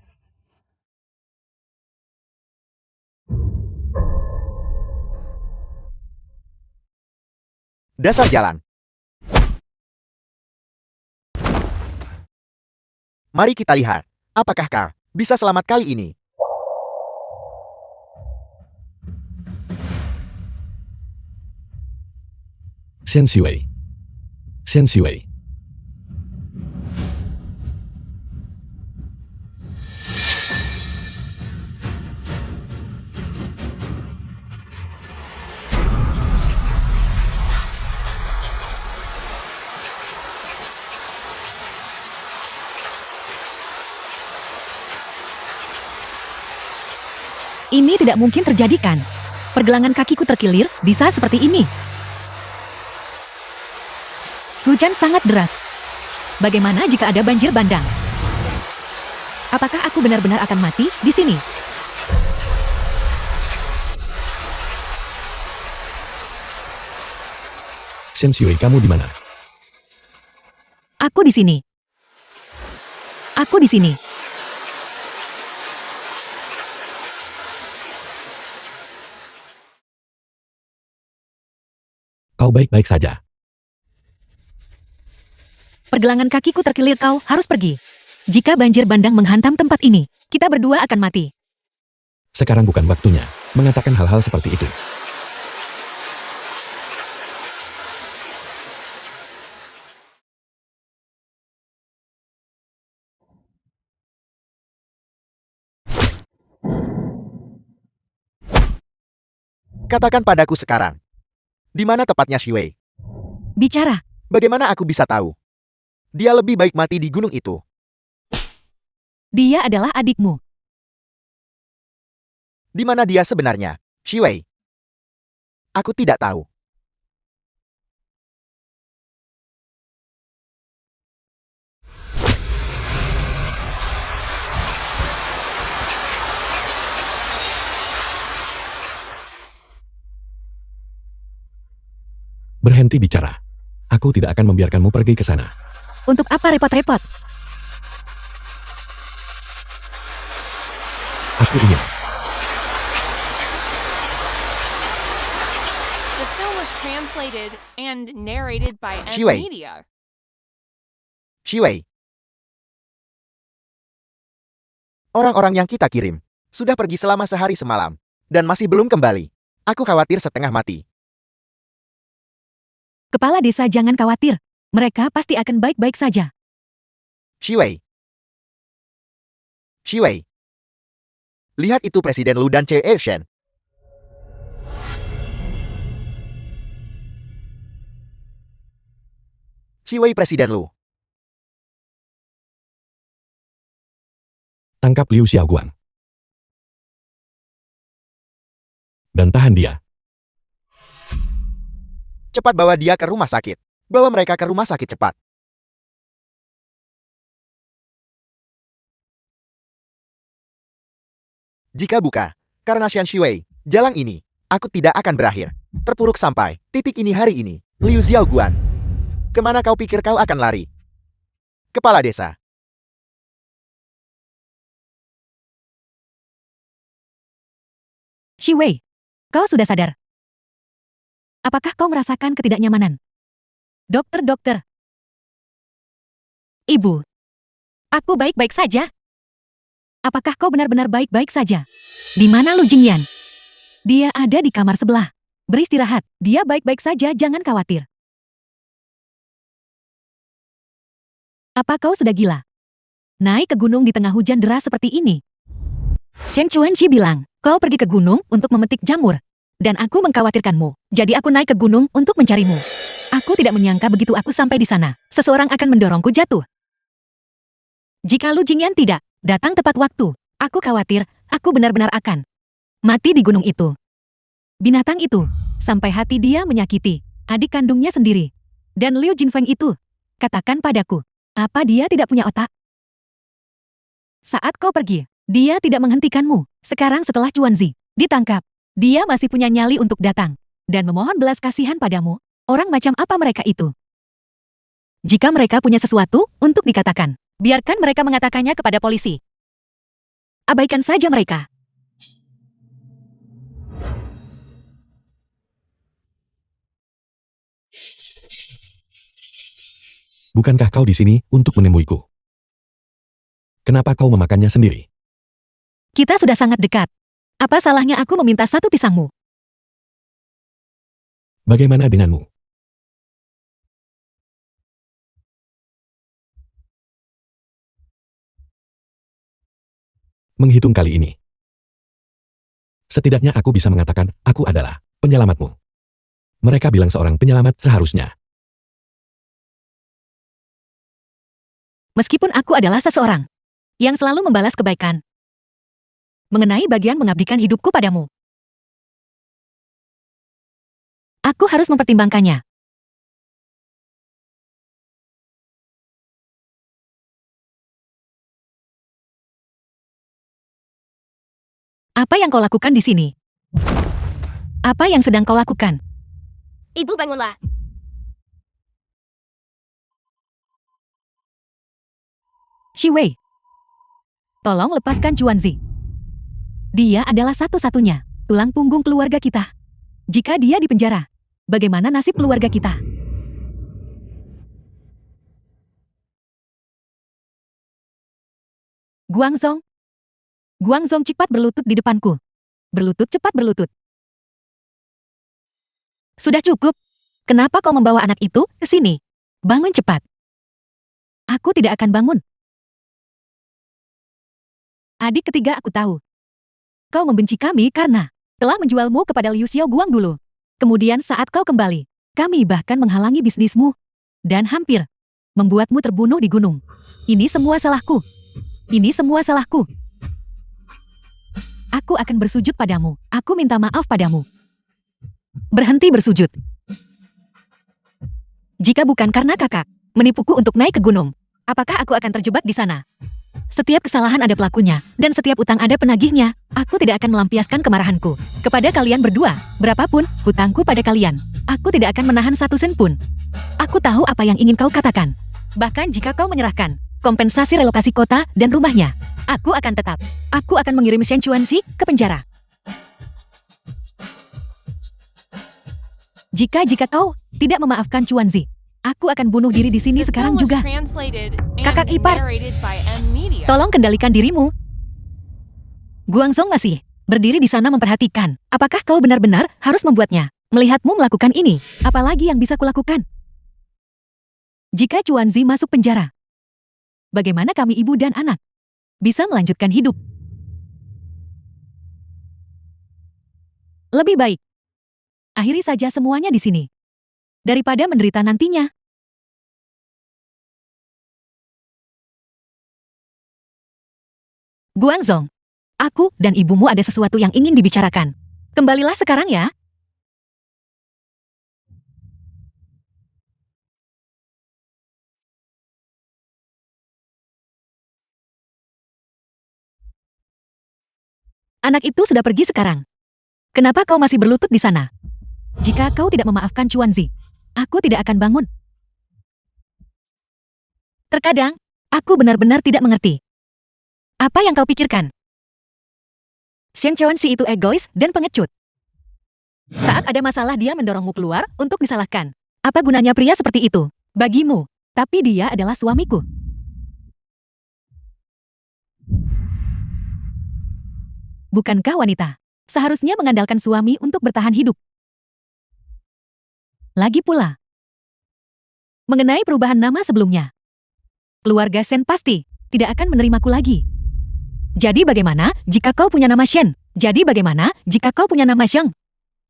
dasar jalan. Mari kita lihat, apakah kau bisa selamat kali ini? Shen Siwei. Shen Siwei. ini tidak mungkin terjadi, kan? Pergelangan kakiku terkilir di saat seperti ini. Hujan sangat deras. Bagaimana jika ada banjir bandang? Apakah aku benar-benar akan mati di sini? Shen Siwei, kamu di mana? Aku di sini. Aku di sini. Kau baik-baik saja. Pergelangan kakiku terkilir, kau harus pergi. Jika banjir bandang menghantam tempat ini, kita berdua akan mati. Sekarang bukan waktunya mengatakan hal-hal seperti itu. Katakan padaku sekarang. Di mana tepatnya Xu Wei? Bicara. Bagaimana aku bisa tahu? Dia lebih baik mati di gunung itu. Dia adalah adikmu. Di mana dia sebenarnya? Xu Wei. Aku tidak tahu. Berhenti bicara. Aku tidak akan membiarkanmu pergi ke sana. Untuk apa repot-repot? Aku ingin. The film was translated and narrated by N Shui. Media. Shiwei. Orang-orang yang kita kirim sudah pergi selama sehari semalam dan masih belum kembali. Aku khawatir setengah mati. Kepala desa jangan khawatir. Mereka pasti akan baik-baik saja. Shiwei. Shiwei. Lihat itu Presiden Lu dan Che Shen. Shiwei Presiden Lu. Tangkap Liu Xiaoguang. Dan tahan dia. Cepat bawa dia ke rumah sakit. Bawa mereka ke rumah sakit cepat. Jika buka, karena Xian Shui, jalan ini, aku tidak akan berakhir. Terpuruk sampai titik ini hari ini. Liu Xiaoguan. Kemana kau pikir kau akan lari? Kepala desa. Shiwei, kau sudah sadar? Apakah kau merasakan ketidaknyamanan? Dokter. Ibu, aku baik-baik saja. Apakah kau benar-benar baik-baik saja? Di mana Lu Jingyan? Dia ada di kamar sebelah. Beristirahat, dia baik-baik saja, jangan khawatir. Apa kau sudah gila? Naik ke gunung di tengah hujan deras seperti ini. Shen Chuanji bilang, kau pergi ke gunung untuk memetik jamur. Dan aku mengkhawatirkanmu, jadi aku naik ke gunung untuk mencarimu. Aku tidak menyangka begitu aku sampai di sana, seseorang akan mendorongku jatuh. Jika Lu Jingyan tidak datang tepat waktu, aku khawatir aku benar-benar akan mati di gunung itu. Binatang itu, sampai hati dia menyakiti adik kandungnya sendiri. Dan Liu Jinfeng itu, katakan padaku, apa dia tidak punya otak? Saat kau pergi, dia tidak menghentikanmu. Sekarang setelah Chuanzi ditangkap, dia masih punya nyali untuk datang dan memohon belas kasihan padamu. Orang macam apa mereka itu? Jika mereka punya sesuatu untuk dikatakan, biarkan mereka mengatakannya kepada polisi. Abaikan saja mereka. Bukankah kau di sini untuk menemuiku? Kenapa kau memakannya sendiri? Kita sudah sangat dekat. Apa salahnya aku meminta satu pisangmu? Bagaimana denganmu? Menghitung kali ini. Setidaknya aku bisa mengatakan, aku adalah penyelamatmu. Mereka bilang seorang penyelamat seharusnya. Meskipun aku adalah seseorang yang selalu membalas kebaikan. Mengenai bagian mengabdikan hidupku padamu. Aku harus mempertimbangkannya. Apa yang kau lakukan di sini? Apa yang sedang kau lakukan? Ibu bangunlah. Shiwei, tolong lepaskan Chuanzi. Dia adalah satu-satunya tulang punggung keluarga kita. Jika dia dipenjara, bagaimana nasib keluarga kita? Guangzong cepat berlutut di depanku. Berlutut, cepat berlutut. Sudah cukup. Kenapa kau membawa anak itu ke sini? Bangun cepat. Aku tidak akan bangun. Adik ketiga aku tahu. Kau membenci kami karena telah menjualmu kepada Liu Xiaoguang dulu. Kemudian saat kau kembali, kami bahkan menghalangi bisnismu. Dan hampir membuatmu terbunuh di gunung. Ini semua salahku. Ini semua salahku. Aku akan bersujud padamu. Aku minta maaf padamu. berhenti bersujud. Jika bukan karena kakak menipuku untuk naik ke gunung, apakah aku akan terjebak di sana? Setiap kesalahan ada pelakunya, dan setiap utang ada penagihnya. Aku tidak akan melampiaskan kemarahanku kepada kalian berdua. Berapapun hutangku pada kalian, aku tidak akan menahan satu sen pun. Aku tahu apa yang ingin kau katakan. Bahkan jika kau menyerahkan kompensasi relokasi kota dan rumahnya, aku akan tetap. Aku akan mengirim Shen Chuanxi ke penjara. Jika kau tidak memaafkan Chuanzi, aku akan bunuh diri di sini This sekarang film was juga. translated and Kakak ipar. narrated by M Media. Tolong kendalikan dirimu. Guangzong masih berdiri di sana memperhatikan. Apakah kau benar-benar harus membuatnya melihatmu melakukan ini? Apalagi yang bisa kulakukan? Jika Chuanzi masuk penjara, bagaimana kami ibu dan anak bisa melanjutkan hidup? Lebih baik akhiri saja semuanya di sini daripada menderita nantinya. Guangzong, aku dan ibumu ada sesuatu yang ingin dibicarakan. Kembalilah sekarang ya. Anak itu sudah pergi sekarang. Kenapa kau masih berlutut di sana? Jika kau tidak memaafkan Chuanzi, aku tidak akan bangun. Terkadang, aku benar-benar tidak mengerti. Apa yang kau pikirkan? Shen Chuanxi itu egois dan pengecut. Saat ada masalah dia mendorongmu keluar untuk disalahkan. Apa gunanya pria seperti itu bagimu? Tapi dia adalah suamiku. Bukankah wanita seharusnya mengandalkan suami untuk bertahan hidup? Lagi pula, mengenai perubahan nama sebelumnya, keluarga Shen pasti tidak akan menerimaku lagi. Jadi bagaimana jika kau punya nama Shen? Jadi bagaimana jika kau punya nama Zheng?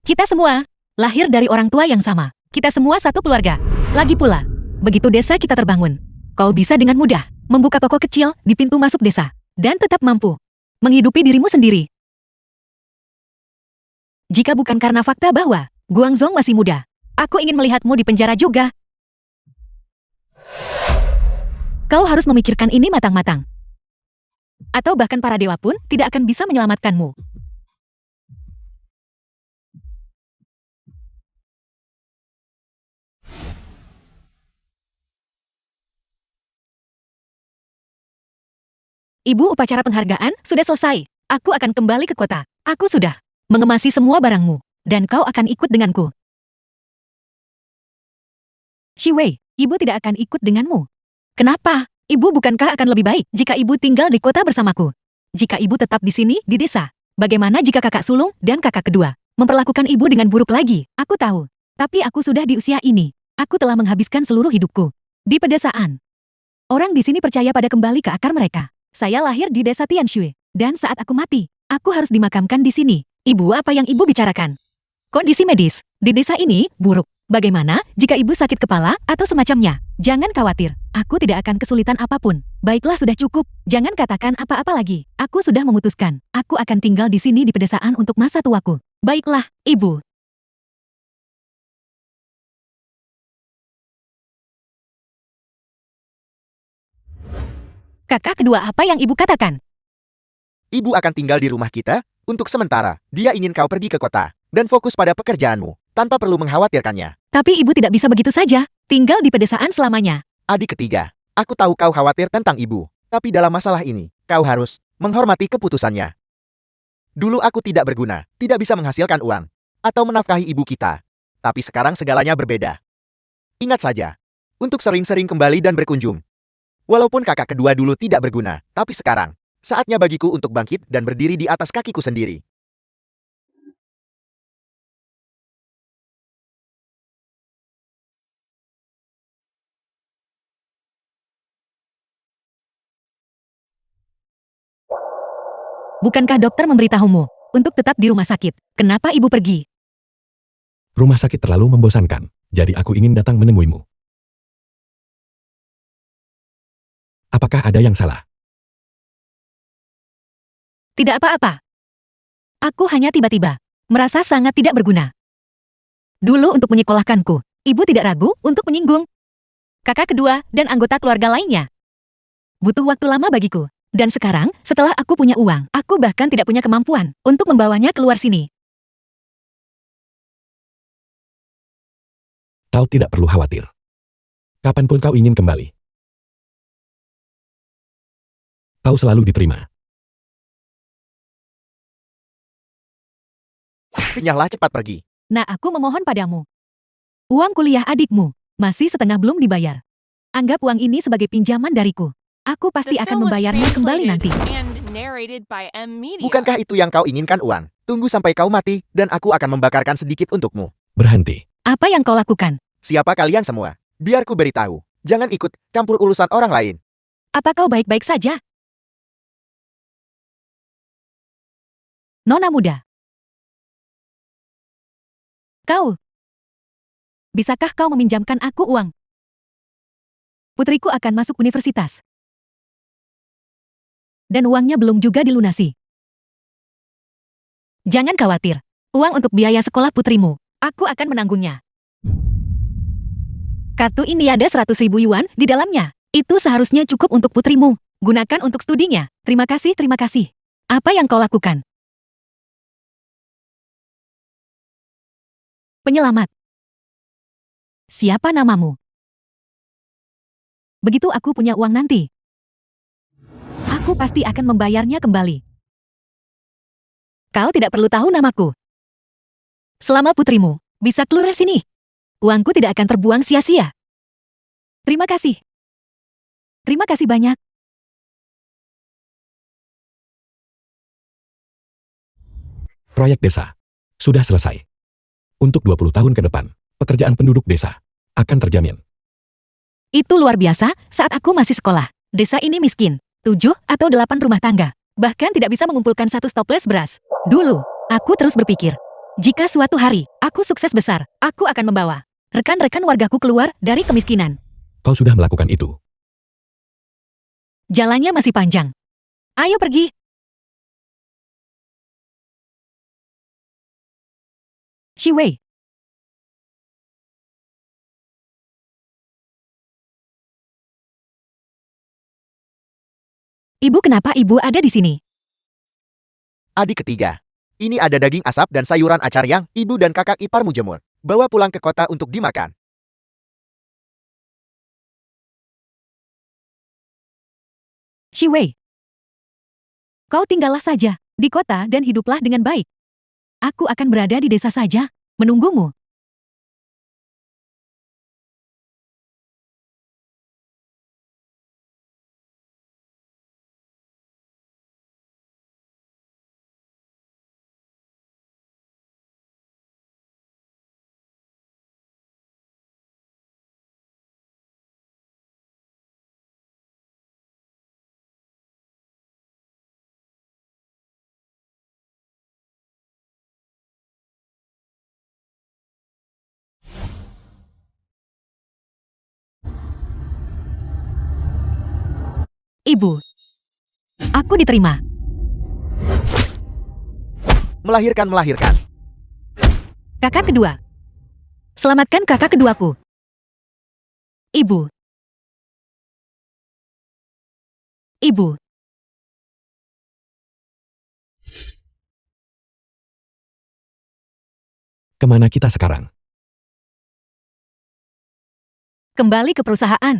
Kita semua lahir dari orang tua yang sama. Kita semua satu keluarga. Lagi pula, begitu desa kita terbangun, kau bisa dengan mudah membuka toko kecil di pintu masuk desa dan tetap mampu menghidupi dirimu sendiri. Jika bukan karena fakta bahwa Guangzong masih muda, aku ingin melihatmu di penjara juga. Kau harus memikirkan ini matang-matang. Atau bahkan para dewa pun tidak akan bisa menyelamatkanmu. Ibu, upacara penghargaan sudah selesai. Aku akan kembali ke kota. Aku sudah mengemasi semua barangmu, dan kau akan ikut denganku. Shi Wei, ibu tidak akan ikut denganmu. Kenapa? Ibu bukankah akan lebih baik jika ibu tinggal di kota bersamaku? Jika ibu tetap di sini, di desa, bagaimana jika kakak sulung dan kakak kedua memperlakukan ibu dengan buruk lagi? Aku tahu, tapi aku sudah di usia ini. Aku telah menghabiskan seluruh hidupku di pedesaan. Orang di sini percaya pada kembali ke akar mereka. Saya lahir di desa Tianshui, dan saat aku mati, aku harus dimakamkan di sini. Ibu, apa yang ibu bicarakan? Kondisi medis di desa ini buruk. Bagaimana jika ibu sakit kepala atau semacamnya? Jangan khawatir, aku tidak akan kesulitan apapun. Baiklah, sudah cukup. Jangan katakan apa-apa lagi. Aku sudah memutuskan. Aku akan tinggal di sini di pedesaan untuk masa tuaku. Baiklah, ibu. Kakak kedua, apa yang ibu katakan? Ibu akan tinggal di rumah kita untuk sementara. Dia ingin kau pergi ke kota dan fokus pada pekerjaanmu tanpa perlu mengkhawatirkannya. Tapi ibu tidak bisa begitu saja, tinggal di pedesaan selamanya. Adik ketiga, aku tahu kau khawatir tentang ibu, tapi dalam masalah ini, kau harus menghormati keputusannya. Dulu aku tidak berguna, tidak bisa menghasilkan uang, atau menafkahi ibu kita. Tapi sekarang segalanya berbeda. Ingat saja, untuk sering-sering kembali dan berkunjung. Walaupun kakak kedua dulu tidak berguna, tapi sekarang, saatnya bagiku untuk bangkit dan berdiri di atas kakiku sendiri. Bukankah dokter memberitahumu untuk tetap di rumah sakit? Kenapa ibu pergi? Rumah sakit terlalu membosankan, jadi aku ingin datang menemuimu. Apakah ada yang salah? Tidak apa-apa. Aku hanya tiba-tiba merasa sangat tidak berguna. Dulu untuk menyekolahkanku, ibu tidak ragu untuk menyinggung kakak kedua dan anggota keluarga lainnya. Butuh waktu lama bagiku. Dan sekarang, setelah aku punya uang, aku bahkan tidak punya kemampuan untuk membawanya keluar sini. Kau tidak perlu khawatir. Kapanpun kau ingin kembali, kau selalu diterima. Pinyahlah cepat pergi. Nah, aku memohon padamu. Uang kuliah adikmu masih setengah belum dibayar. Anggap uang ini sebagai pinjaman dariku. Aku pasti The akan film was membayarnya kembali nanti. translated and narrated by M Media. Bukankah itu yang kau inginkan, uang? Tunggu sampai kau mati, dan aku akan membakarkan sedikit untukmu. Berhenti. Apa yang kau lakukan? Siapa kalian semua? Biar ku beritahu. Jangan ikut campur urusan orang lain. Apa kau baik-baik saja? Nona muda. Kau. Bisakah kau meminjamkan aku uang? Putriku akan masuk universitas. Dan uangnya belum juga dilunasi. Jangan khawatir. Uang untuk biaya sekolah putrimu, aku akan menanggungnya. Kartu ini ada 100.000 yuan di dalamnya. Itu seharusnya cukup untuk putrimu. Gunakan untuk studinya. Terima kasih, terima kasih. Apa yang kau lakukan? Penyelamat. Siapa namamu? Begitu aku punya uang nanti, aku pasti akan membayarnya kembali. Kau tidak perlu tahu namaku. Selama putrimu bisa keluar sini, uangku tidak akan terbuang sia-sia. Terima kasih. Terima kasih banyak. Proyek desa sudah selesai. Untuk 20 tahun ke depan, pekerjaan penduduk desa akan terjamin. Itu luar biasa saat aku masih sekolah. Desa ini miskin. 7 atau 8 rumah tangga. Bahkan tidak bisa mengumpulkan 1 stoples beras. Dulu, aku terus berpikir, jika suatu hari aku sukses besar, aku akan membawa rekan-rekan wargaku keluar dari kemiskinan. Kau sudah melakukan itu. Jalannya masih panjang. Ayo pergi. Shiwei. Ibu, kenapa ibu ada di sini? Adik ketiga. Ini ada daging asap dan sayuran acar yang ibu dan kakak iparmu jemur. Bawa pulang ke kota untuk dimakan. Shiwei. Kau tinggallah saja di kota dan hiduplah dengan baik. Aku akan berada di desa saja, menunggumu. Ibu. Aku diterima. Melahirkan. Kakak kedua. Selamatkan kakak keduaku. Ibu. Ibu. Kemana kita sekarang? Kembali ke perusahaan.